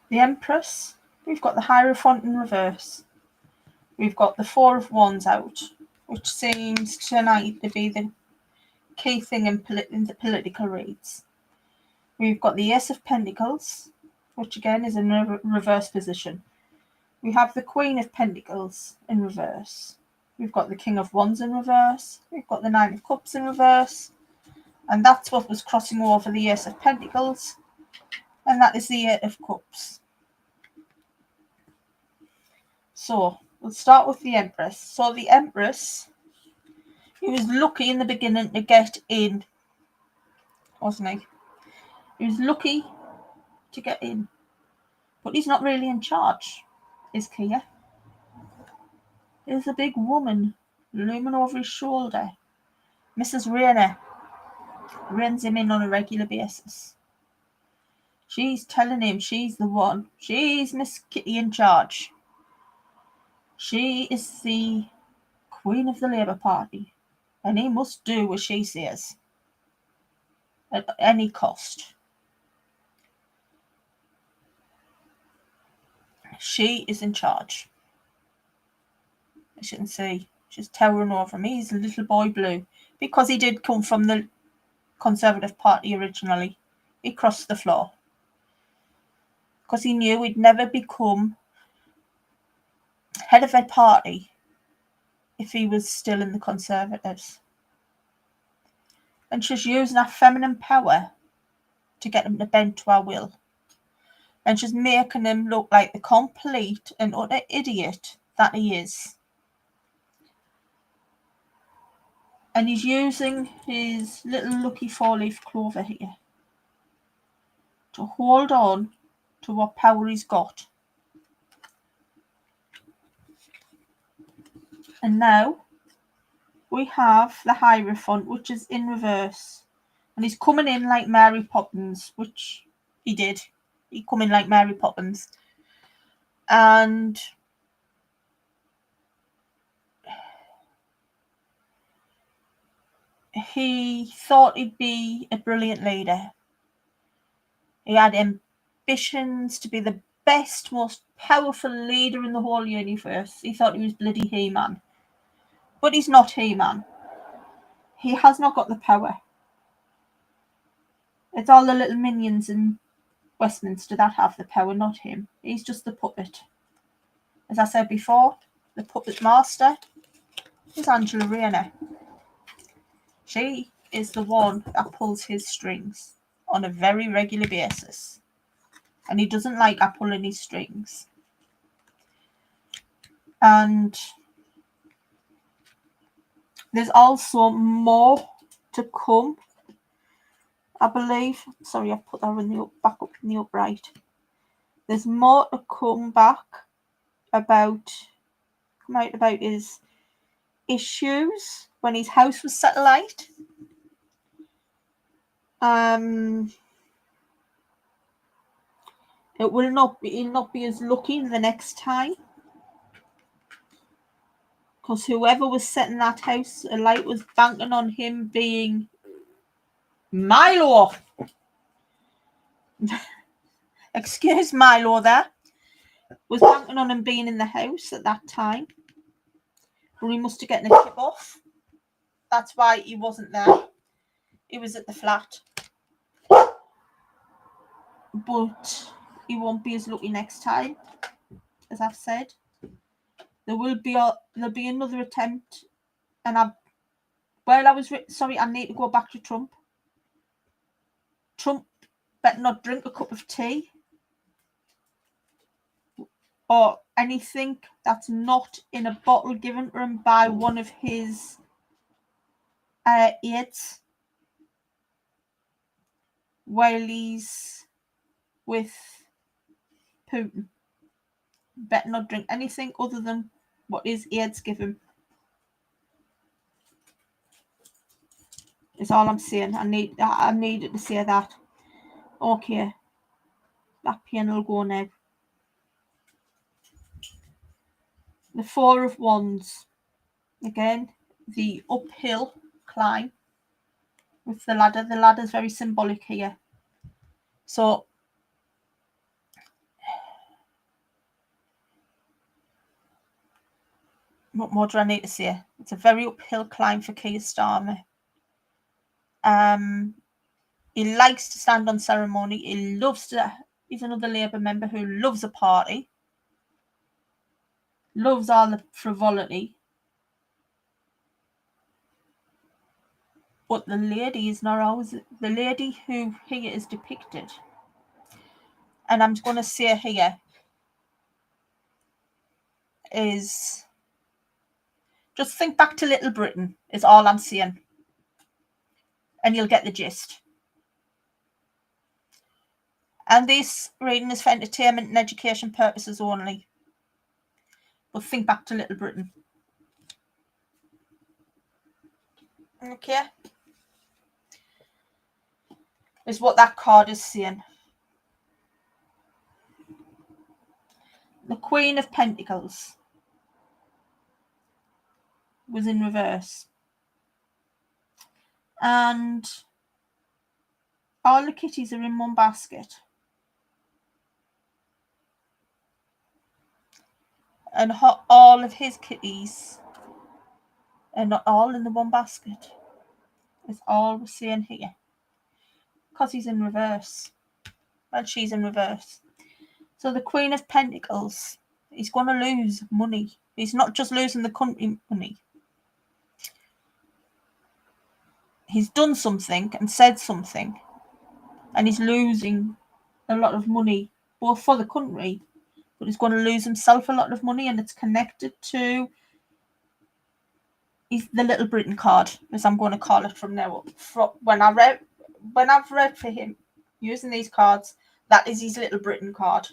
the Empress, we've got the Hierophant in reverse. We've got the Four of Wands out, which seems tonight to be the key thing in the political reads. We've got the Ace of Pentacles, which again is in a reverse position. We have the Queen of Pentacles in reverse. We've got the King of Wands in reverse. We've got the Nine of Cups in reverse. And that's what was crossing over the Ace of Pentacles. And that is the Eight of Cups. So, we'll start with the Empress. So, the Empress, he was lucky in the beginning to get in, wasn't he? He was lucky to get in. But he's not really in charge, is Keir. There's a big woman looming over his shoulder. Mrs. Rayner reins him in on a regular basis. She's telling him she's the one. She's Miss Kitty in charge. She is the Queen of the Labour Party. And he must do what she says. At any cost. She is in charge. As you can see, she's towering over him. He's a little boy blue. Because he did come from the Conservative Party originally. He crossed the floor. Because he knew he'd never become head of a party if he was still in the Conservatives. And she's using her feminine power to get him to bend to her will. And she's making him look like the complete and utter idiot that he is. And he's using his little lucky four-leaf clover here to hold on to what power he's got. And now we have the Hierophant, which is in reverse. And he's coming in like Mary Poppins, which he did. He come in like Mary Poppins. And he thought he'd be a brilliant leader. He had ambitions to be the best, most powerful leader in the whole universe. He thought he was bloody He-Man. But he's not He-Man. He has not got the power. It's all the little minions in Westminster that have the power, not him. He's just the puppet. As I said before, the puppet master is Angela Rayner. She is the one that pulls his strings on a very regular basis. And he doesn't like her pulling his strings. And there's also more to come, I believe. Sorry, I've put that in the back up in the upright. There's more to come back about his issues when his house was set alight. He'll not be as lucky the next time, because whoever was setting that house alight was banking on him being Milo. Excuse Milo there. Was banking on him being in the house at that time. But he must have gotten a tip off. That's why he wasn't there. He was at the flat. But he won't be as lucky next time, as I've said. There'll be another attempt, and I need to go back to Trump. Trump better not drink a cup of tea or anything that's not in a bottle given to him by one of his aides while he's with Putin. Better not drink anything other than what his aides give him. Is all I'm saying. I needed to say that. Okay. That pen will go now. The Four of Wands. Again, the uphill climb with the ladder. The ladder is very symbolic here. So, what more do I need to say? It's a very uphill climb for Keir Starmer. He likes to stand on ceremony. He's another Labour member who loves a party. Loves all the frivolity. But the lady is not always the lady who here is depicted. And I'm going to say here is just think back to Little Britain is all I'm saying. And you'll get the gist. And this reading is for entertainment and education purposes only. But think back to Little Britain. Okay? Is what that card is saying. The Queen of Pentacles was in reverse. And all the kitties are in one basket. And all of his kitties are not all in the one basket. It's all we're seeing here. Because he's in reverse. Well, she's in reverse. So the Queen of Pentacles, he's going to lose money. He's not just losing the country money. He's done something and said something. And he's losing a lot of money, both for the country, but he's going to lose himself a lot of money, and it's connected to the Little Britain card, as I'm going to call it from now up. When I've read for him using these cards, that is his Little Britain card.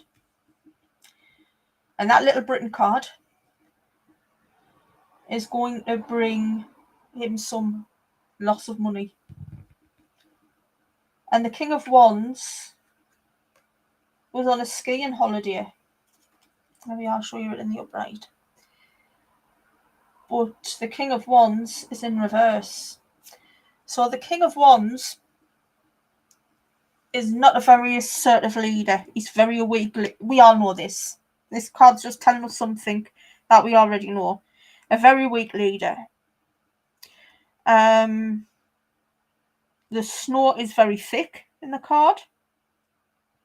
And that Little Britain card is going to bring him some loss of money. And the King of Wands was on a skiing holiday. Maybe I'll show you it in the upright. But the King of Wands is in reverse. So the King of Wands is not a very assertive leader. He's very weak. We all know this. This card's just telling us something that we already know. A very weak leader. The snow is very thick in the card.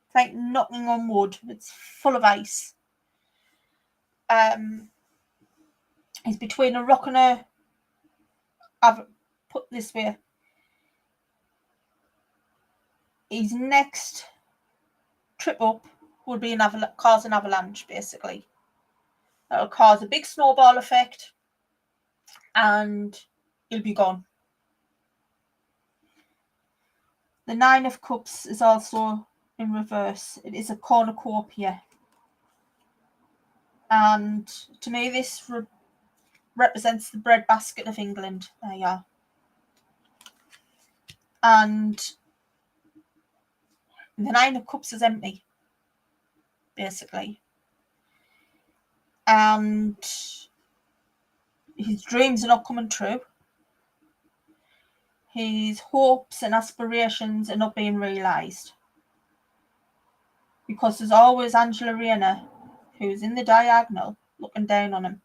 It's like knocking on wood. It's full of ice. He's between a rock and a... I've put this way. His next trip up would be cause an avalanche, basically. That'll cause a big snowball effect, and he'll be gone. The Nine of Cups is also in reverse. It is a cornucopia. And to me, this represents the breadbasket of England. There you are. And the Nine of Cups is empty, basically. And his dreams are not coming true. His hopes and aspirations are not being realised. Because there's always Angela Rayner, who's in the diagonal, looking down on him.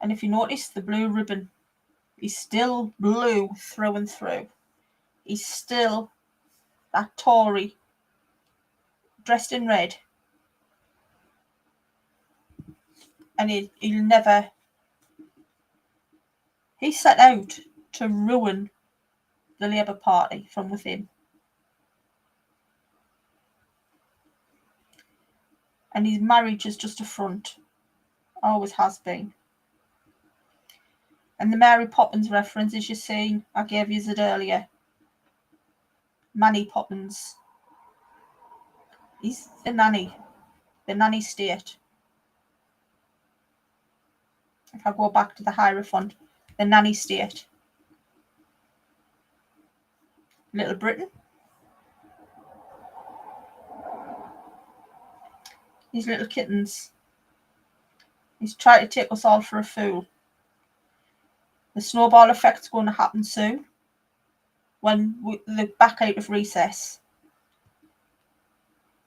And if you notice the blue ribbon, he's still blue through and through. He's still that Tory, dressed in red. And he'll never... He set out to ruin the Labour Party from within. And his marriage is just a front. Always has been. And the Mary Poppins reference, as you see, I gave you it earlier. Manny Poppins. He's the nanny state. If I go back to the Hierophant, the nanny state. Little Britain. These little kittens. He's trying to take us all for a fool. The snowball effect's going to happen soon. When we look back out of recess.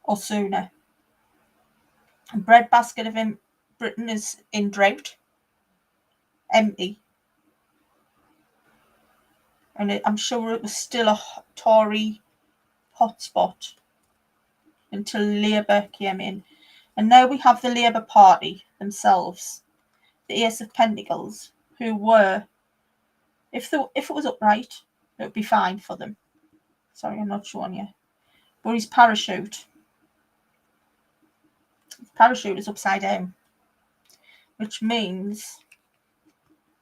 Or sooner. The breadbasket of Britain is in drought. Empty. And I'm sure it was still a Tory hotspot until Labour came in. And now we have the Labour Party themselves, the Ace of Pentacles, who were, if it was upright, it would be fine for them. Sorry, I'm not showing you. But his parachute is upside down, which means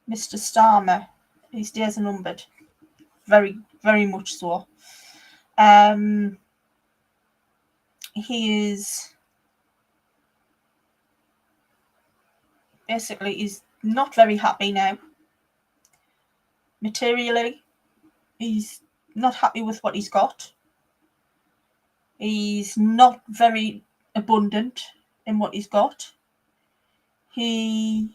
Mr. Starmer, his days are numbered. Very, very much so. He is basically, he's not very happy now. Materially, he's not happy with what he's got. He's not very abundant in what he's got. His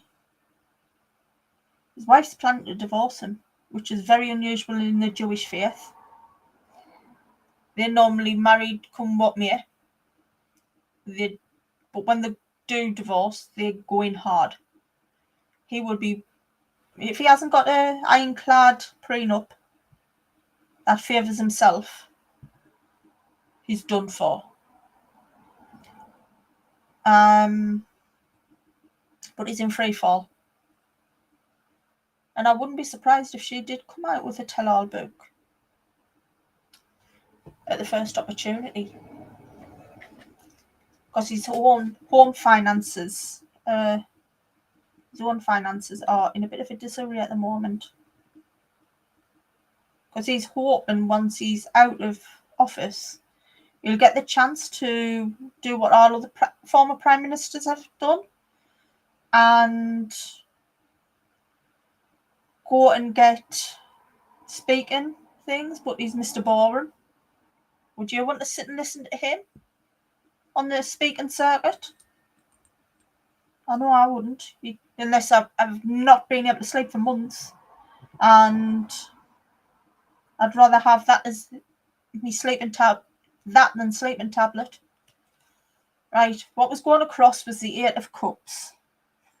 wife's planning to divorce him, which is very unusual in the Jewish faith. They're normally married come what may. But when they do divorce, they're going hard. He would be, if he hasn't got an ironclad prenup that favours himself, he's done for. But he's in free fall. And I wouldn't be surprised if she did come out with a tell-all book at the first opportunity. Because his own finances are in a bit of a disarray at the moment. Because he's hoping once he's out of office, he'll get the chance to do what all other former prime ministers have done and go and get speaking things, but he's Mr. Boring. Would you want to sit and listen to him on the speaking circuit? I know I wouldn't, unless I've not been able to sleep for months, and I'd rather have that as me that than sleeping tablet. Right, what was going across was the Eight of Cups.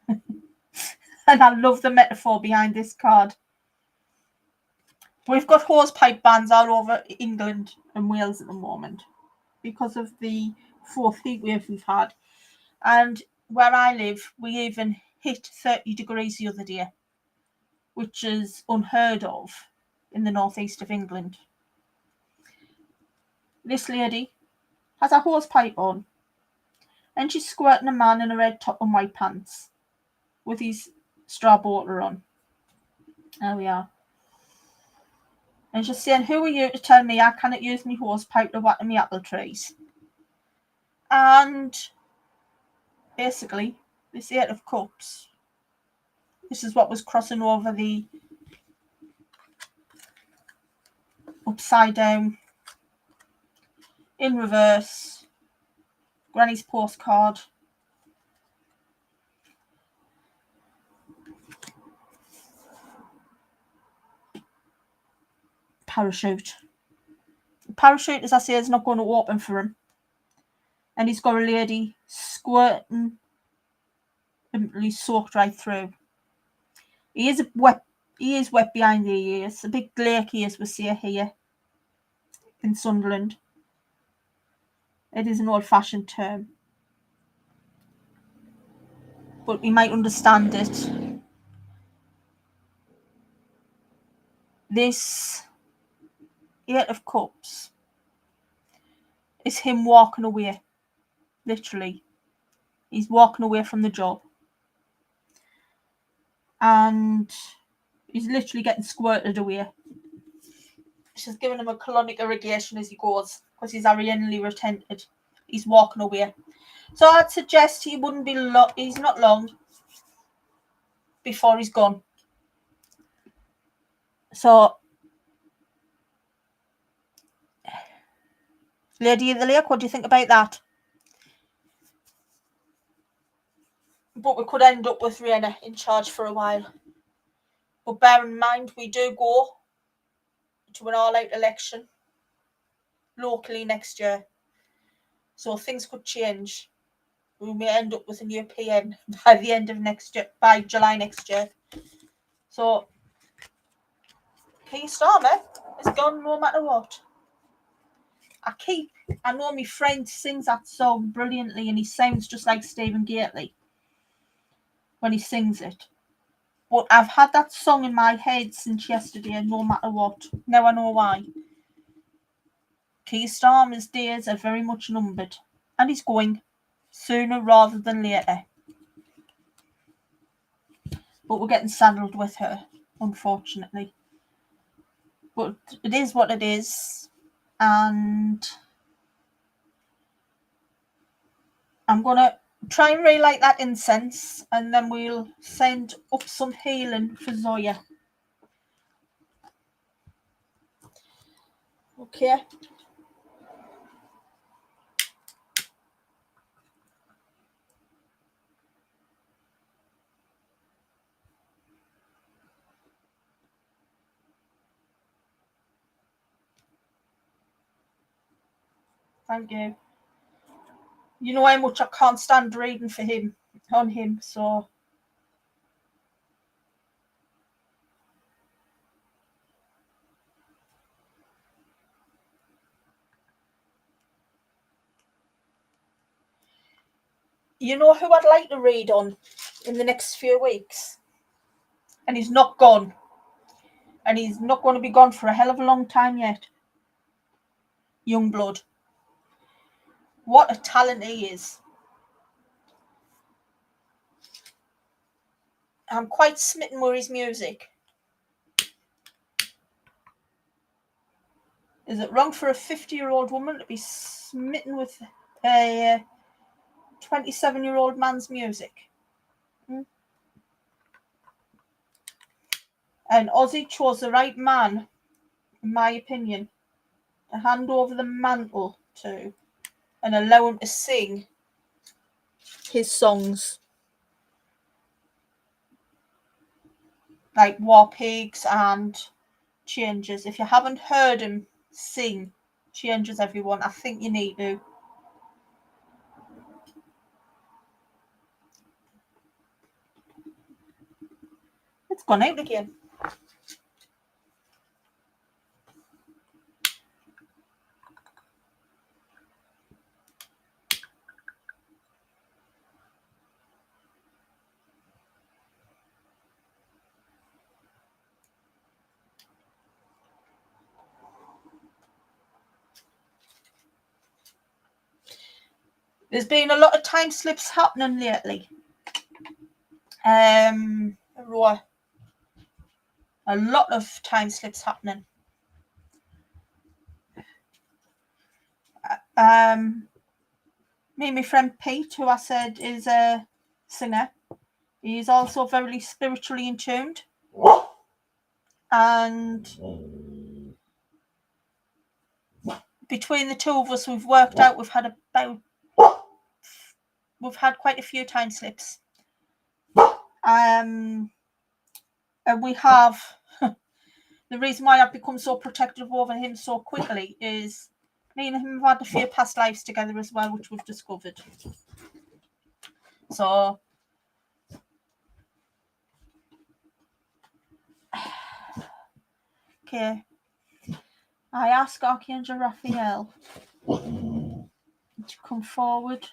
And I love the metaphor behind this card. We've got hosepipe bans all over England and Wales at the moment because of the fourth heat wave we've had. And where I live, we even hit 30 degrees the other day, which is unheard of in the northeast of England. This lady has a hosepipe on, and she's squirting a man in a red top and white pants with his straw bottle on. There we are. And she's saying, who are you to tell me I cannot use my hosepipe to water me apple trees? And basically, this Eight of Cups, this is what was crossing over the upside down, in reverse, Granny's postcard. Parachute. The parachute, as I say, is not going to open for him. And he's got a lady squirting, he's soaked right through. He is wet behind the ears. A big lake ears we see here in Sunderland. It is an old-fashioned term, but you might understand it. This Eight of Cups is him walking away, literally. He's walking away from the job. And he's literally getting squirted away. She's giving him a colonic irrigation as he goes, because he's arianally retented. He's walking away. So I'd suggest he wouldn't be he's not long before he's gone. So, Lady of the Lake, what do you think about that? But we could end up with Rihanna in charge for a while. But bear in mind, we do go to an all-out election locally next year. So things could change. We may end up with a new PM by the end of next year, by July next year. So, Keir Starmer is gone no matter what. I know my friend sings that song brilliantly, and he sounds just like Stephen Gately when he sings it. But I've had that song in my head since yesterday, no matter what. Now I know why. Keir Starmer's days are very much numbered, and he's going sooner rather than later. But we're getting saddled with her, unfortunately. But it is what it is, and I'm going to try and relight that incense, and then we'll send up some healing for Zoya. Okay. Thank you. You know how much I can't stand reading on him, so. You know who I'd like to read on in the next few weeks? And he's not gone. And he's not going to be gone for a hell of a long time yet. Youngblood. What a talent he is. I'm quite smitten with his music. Is it wrong for a 50-year-old woman to be smitten with a 27-year-old man's music? And Ozzy chose the right man, in my opinion, to hand over the mantle to and allow him to sing his songs. Like War Pigs and Changes. If you haven't heard him sing Changes, everyone, I think you need to. It's gone out again. There's been a lot of time slips happening lately. A lot of time slips happening. Me and my friend Pete, who I said is a singer, he's also very spiritually in tuned. And between the two of us, we've worked out we've had quite a few time slips. And we have the reason why I've become so protective over him so quickly is me and him have had a few past lives together as well, which we've discovered. So okay, I ask Archangel Raphael to come forward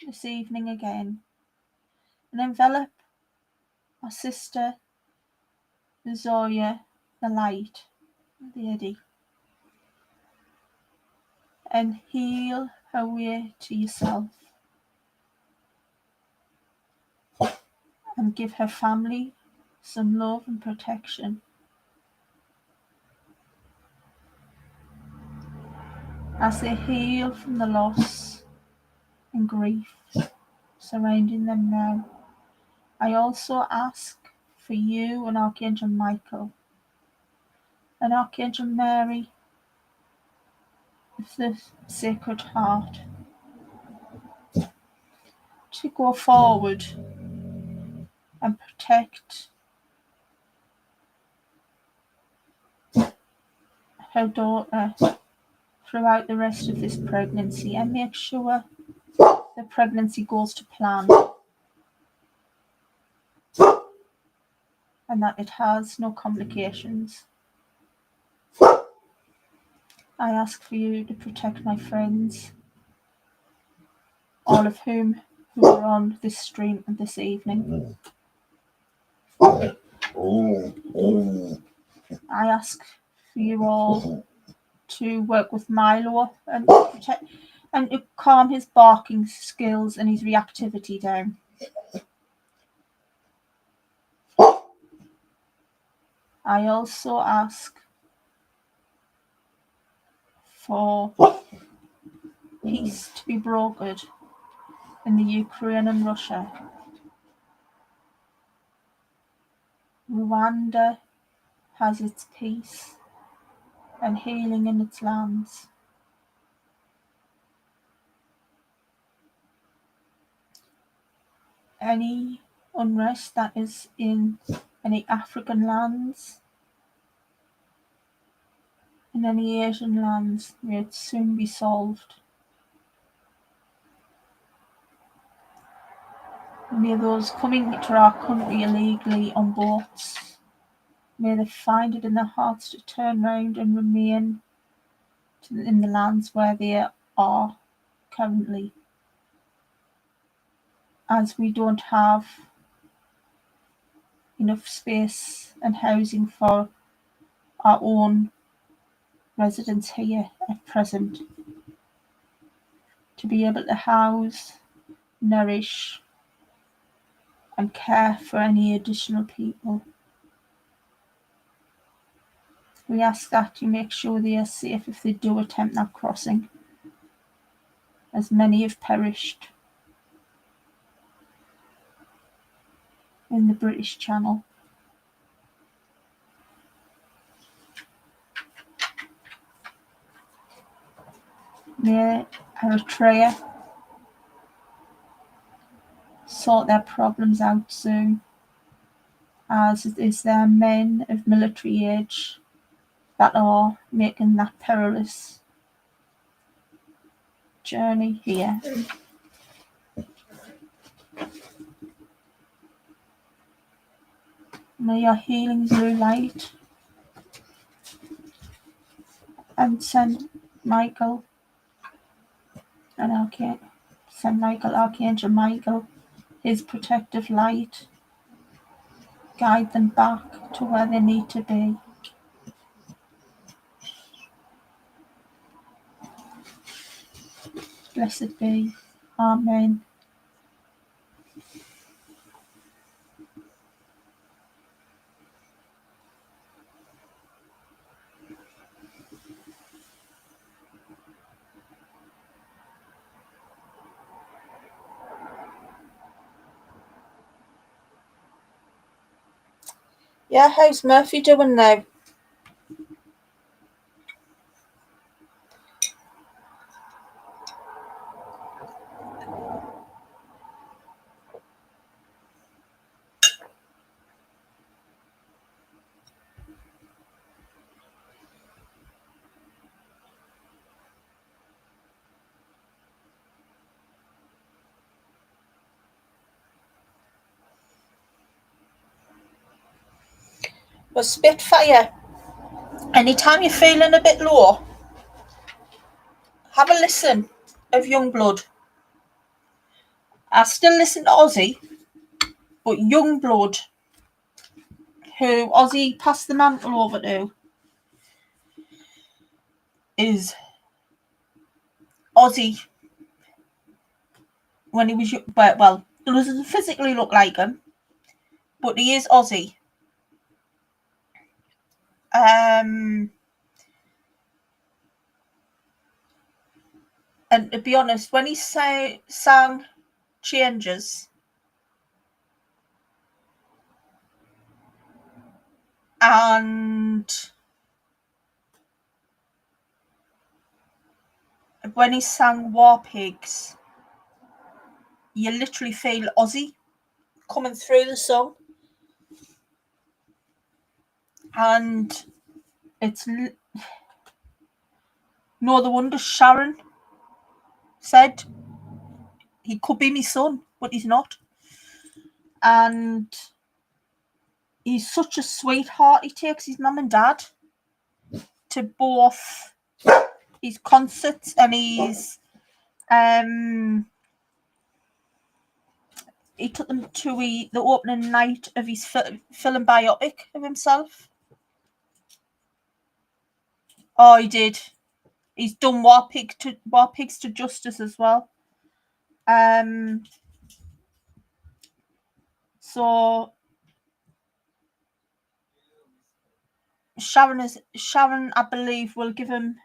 this evening again and envelop our sister, the Zoya, the light, the Eddie, and heal her way to yourself and give her family some love and protection. As they heal from the loss and grief surrounding them now, I also ask for you and Archangel Michael and Archangel Mary of the Sacred Heart to go forward and protect her daughter throughout the rest of this pregnancy and make sure the pregnancy goes to plan and that it has no complications. I ask for you to protect my friends, all of whom who are on this stream this evening. I ask for you all to work with Milo and protect and to calm his barking skills and his reactivity down. I also ask for peace to be brokered in the Ukraine and Russia. Rwanda has its peace and healing in its lands. Any unrest that is in any African lands, in any Asian lands, may it soon be solved. May those coming to our country illegally on boats, may they find it in their hearts to turn round and remain in the lands where they are currently, as we don't have enough space and housing for our own residents here at present to be able to house, nourish and care for any additional people. We ask that you make sure they are safe if they do attempt that crossing, as many have perished in the British Channel. May Eritrea sort their problems out soon, as it is their men of military age that are making that perilous journey here. May your healing blue light and Saint Michael and Archangel Michael, his protective light, guide them back to where they need to be. Blessed be. Amen. Yeah, how's Murphy doing now? Well, Spitfire, anytime you're feeling a bit low, have a listen of Youngblood. I still listen to Ozzy, but Youngblood, who Ozzy passed the mantle over to, is Ozzy when he was, well, doesn't physically look like him, but he is Ozzy. And to be honest, when he sang Changes, and when he sang War Pigs, you literally feel Ozzy coming through the song. And it's no wonder Sharon said he could be my son, but he's not. And he's such a sweetheart. He takes his mum and dad to both his concerts and his he took them to the opening night of his film biopic of himself. Oh, he did. He's done War Pigs to Justice as well. So Sharon, I believe, will give him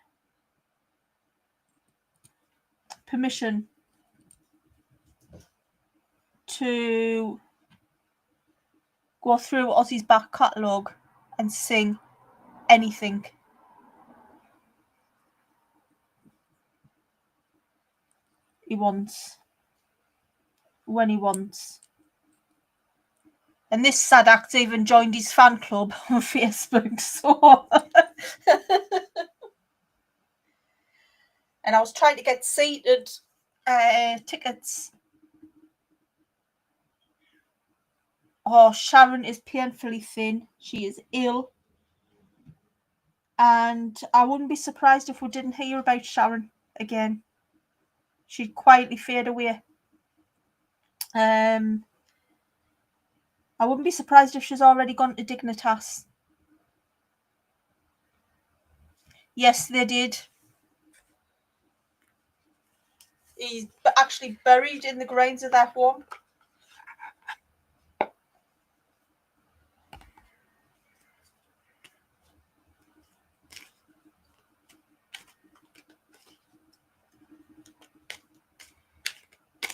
permission to go through Ozzy's back catalogue and sing anything. He wants, when he wants. And this sad act even joined his fan club on Facebook, so and I was trying to get seated tickets. Oh, Sharon is painfully thin. She is ill. And I wouldn't be surprised if we didn't hear about Sharon again. She'd quietly fade away. I wouldn't be surprised if she's already gone to Dignitas. Yes, they did. He's actually buried in the grounds of that home.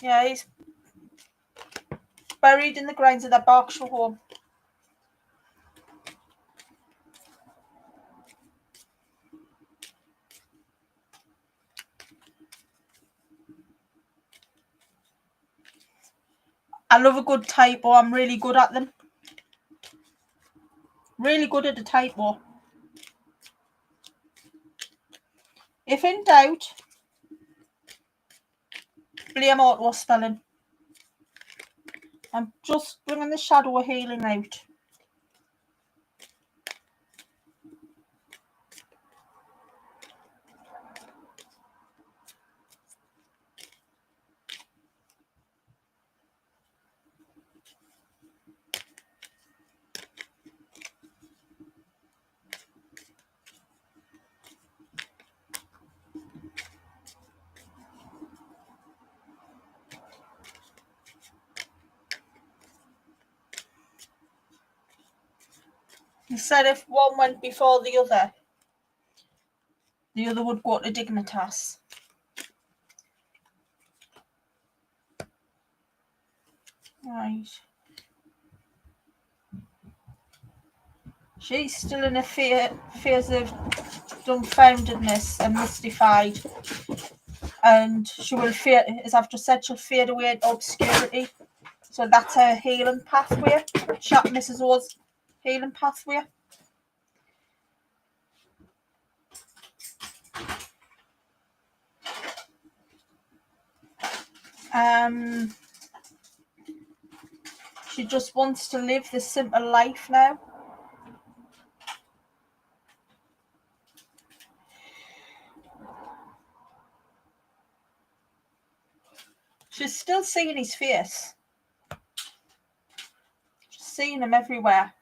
Yeah, he's buried in the grounds of that Berkshire home. I love a good typo. I'm really good at them. Really good at a typo. If in doubt, blame auto spelling. I'm just bringing the shadow of healing out. He said if one went before the other would go to Dignitas. Right. She's still in a phase of dumbfoundedness and mystified. And she will fade, as I've just said, she'll fade away into obscurity. So that's her healing pathway. Mrs. O's healing pathway. She just wants to live this simple life now. She's still seeing his face. She's seeing him everywhere.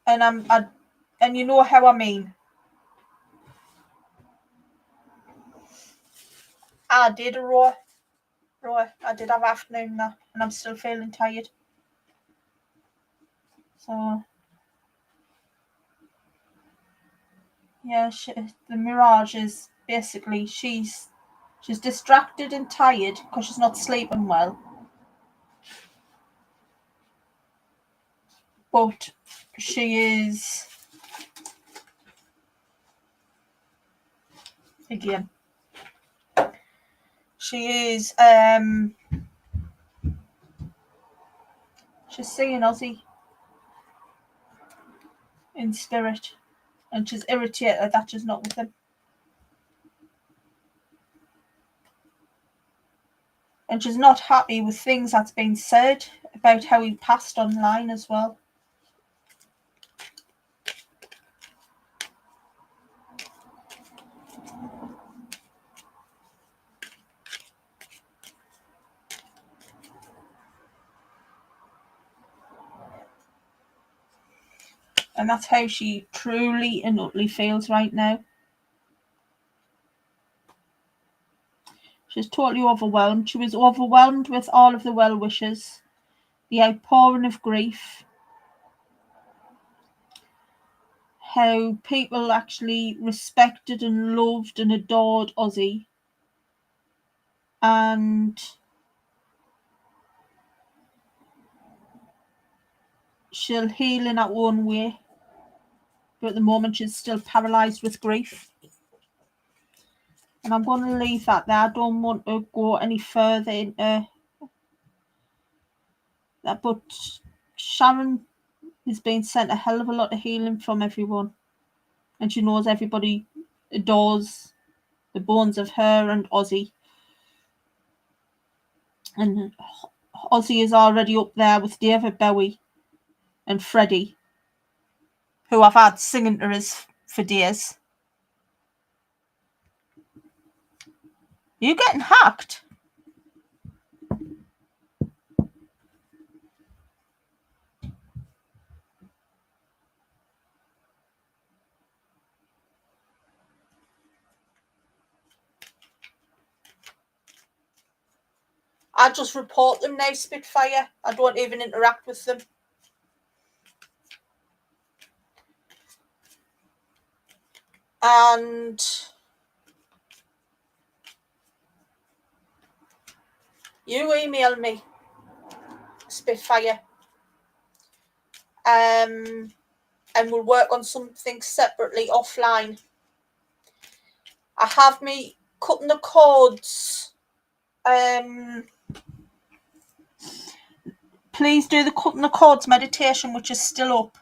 And and you know how I mean. I did a raw. I did have afternoon nap, and I'm still feeling tired. So yeah, the mirage is basically she's distracted and tired because she's not sleeping well. But she is again. She is she's seeing Ozzy in spirit, and she's irritated that she's not with him. And she's not happy with things that's been said about how he passed online as well. And that's how she truly and utterly feels right now. She's totally overwhelmed. She was overwhelmed with all of the well wishes, the outpouring of grief, how people actually respected and loved and adored Ozzy. And she'll heal in her own way. But at the moment, she's still paralysed with grief. And I'm going to leave that there. I don't want to go any further into that. But Sharon is being sent a hell of a lot of healing from everyone. And she knows everybody adores the bones of her and Ozzy. And Ozzy is already up there with David Bowie and Freddie, who I've had singing to us for days. You getting hacked? I just report them now, Spitfire. I don't even interact with them. And you email me, Spitfire. And we'll work on something separately offline. I have me cutting the cords Please do the cutting the cords meditation, which is still up.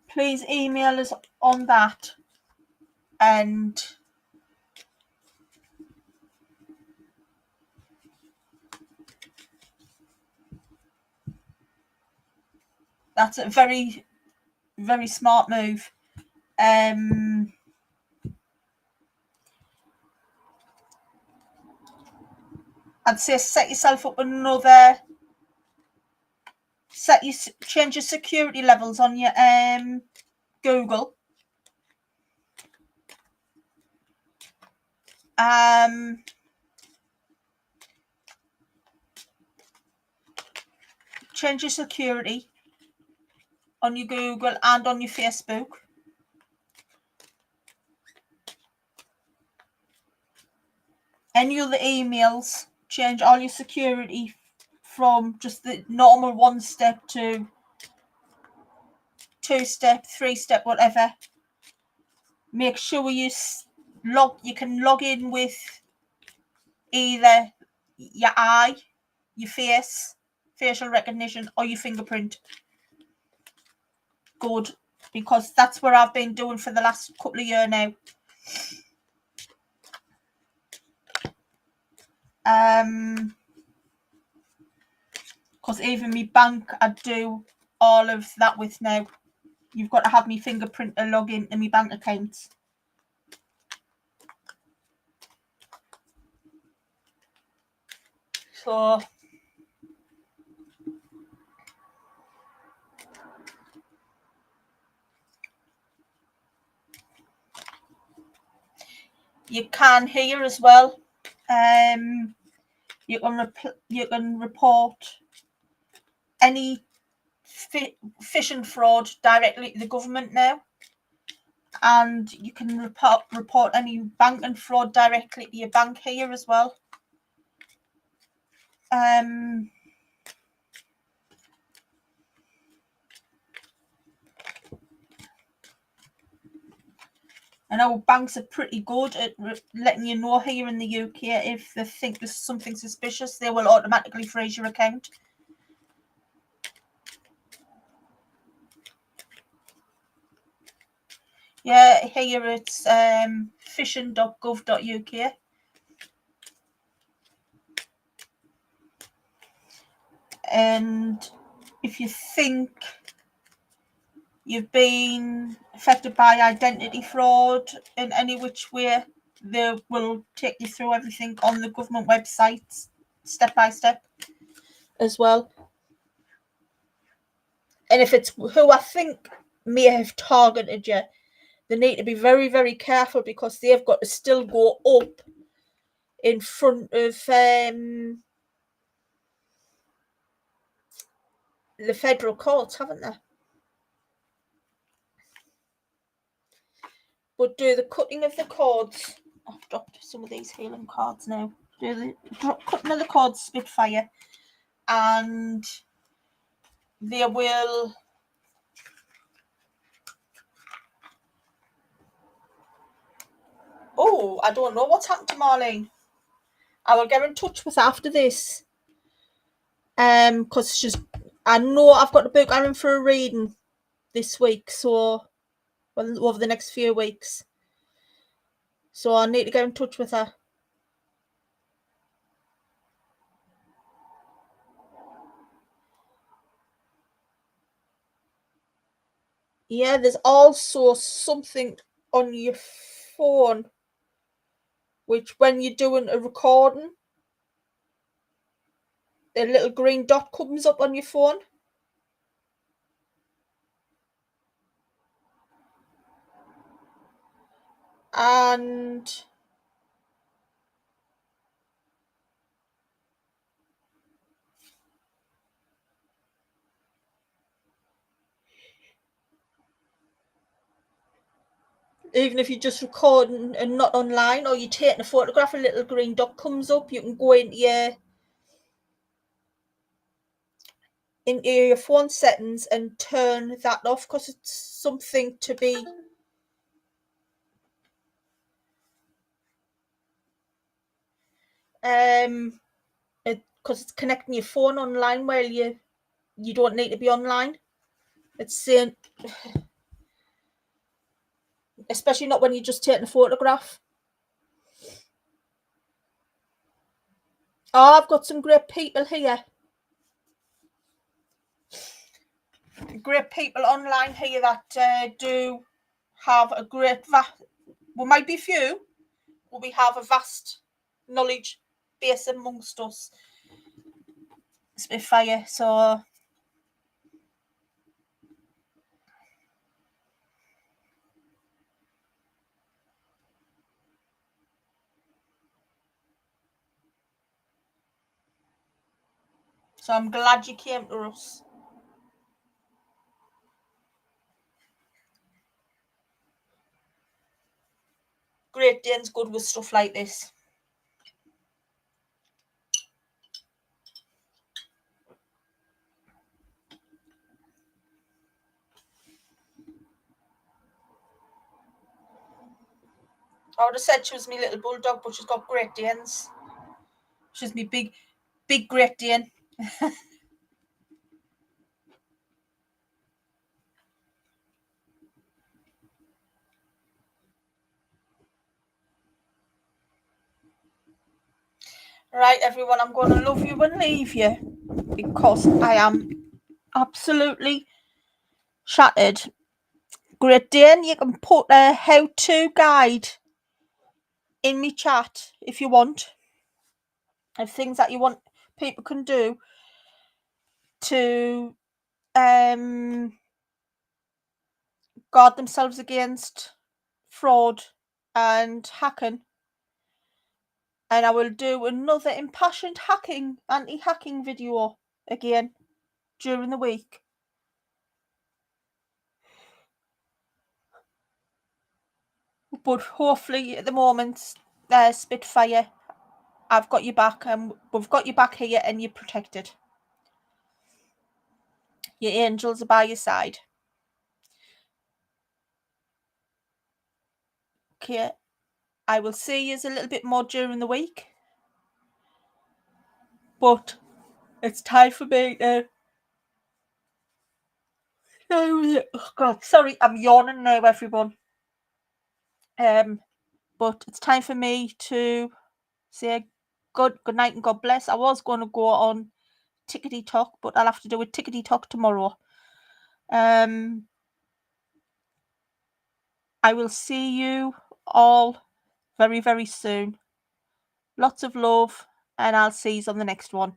Please email us on that, and that's a very, very smart move. I'd say set yourself up another. Change your security levels on your Google. Change your security on your Google and on your Facebook. Any other emails, change all your security from just the normal 1-step to 2-step, 3-step, whatever. Make sure you can log in with either your eye, your face, facial recognition, or your fingerprint. Good, because that's what I've been doing for the last couple of years now. Because even my bank, I do all of that with now. You've got to have my fingerprint to log in to my bank accounts. So you can here as well. You can report any phishing fraud directly to the government now, and you can report any banking fraud directly to your bank here as well. I know banks are pretty good at letting you know here in the UK if they think there's something suspicious, they will automatically freeze your account. Yeah, here it's phishing.gov.uk. And if you think you've been affected by identity fraud in any which way, they will take you through everything on the government websites, step by step as well. And if it's who I think may have targeted you, they need to be very, very careful, because they've got to still go up in front of the federal courts, haven't they? But do the cutting of the cords. I've dropped some of these healing cards now. Do the cutting of the cords, Spitfire, and they will. Oh, I don't know what's happened to Marlene. I will get in touch with her after this. Because I know I've got to book her in for a reading this week, so over the next few weeks. So I need to get in touch with her. Yeah, there's also something on your phone, which when you're doing a recording, a little green dot comes up on your phone. And Even if you're just recording and not online, or you're taking a photograph, a little green dot comes up. You can go into your phone settings and turn that off, because it's something to be because it's connecting your phone online while you don't need to be online. It's saying, especially not when you're just taking a photograph. Oh, I've got some great people here. Great people online here that do have a great we might be few, but we have a vast knowledge base amongst us. Spitfire, so I'm glad you came to us. Great Dane's good with stuff like this. I would have said she was my little bulldog, but she's got Great Danes. She's me big Great Dane. Right, everyone, I'm going to love you and leave you, because I am absolutely shattered. Great Dane, you can put a how-to guide in me chat if you want, of things that you want people can do to guard themselves against fraud and hacking. And I will do another impassioned anti-hacking video again during the week. But hopefully at the moment, Spitfire, I've got you back, and we've got you back here, and you're protected. Your angels are by your side. Okay, I will see you a little bit more during the week. But it's time for me to... Oh God, sorry, I'm yawning now, everyone. But it's time for me to say good night and God bless. I was going to go on Tickety Talk, but I'll have to do a Tickety Talk tomorrow. I will see you all very, very soon. Lots of love, and I'll see you on the next one.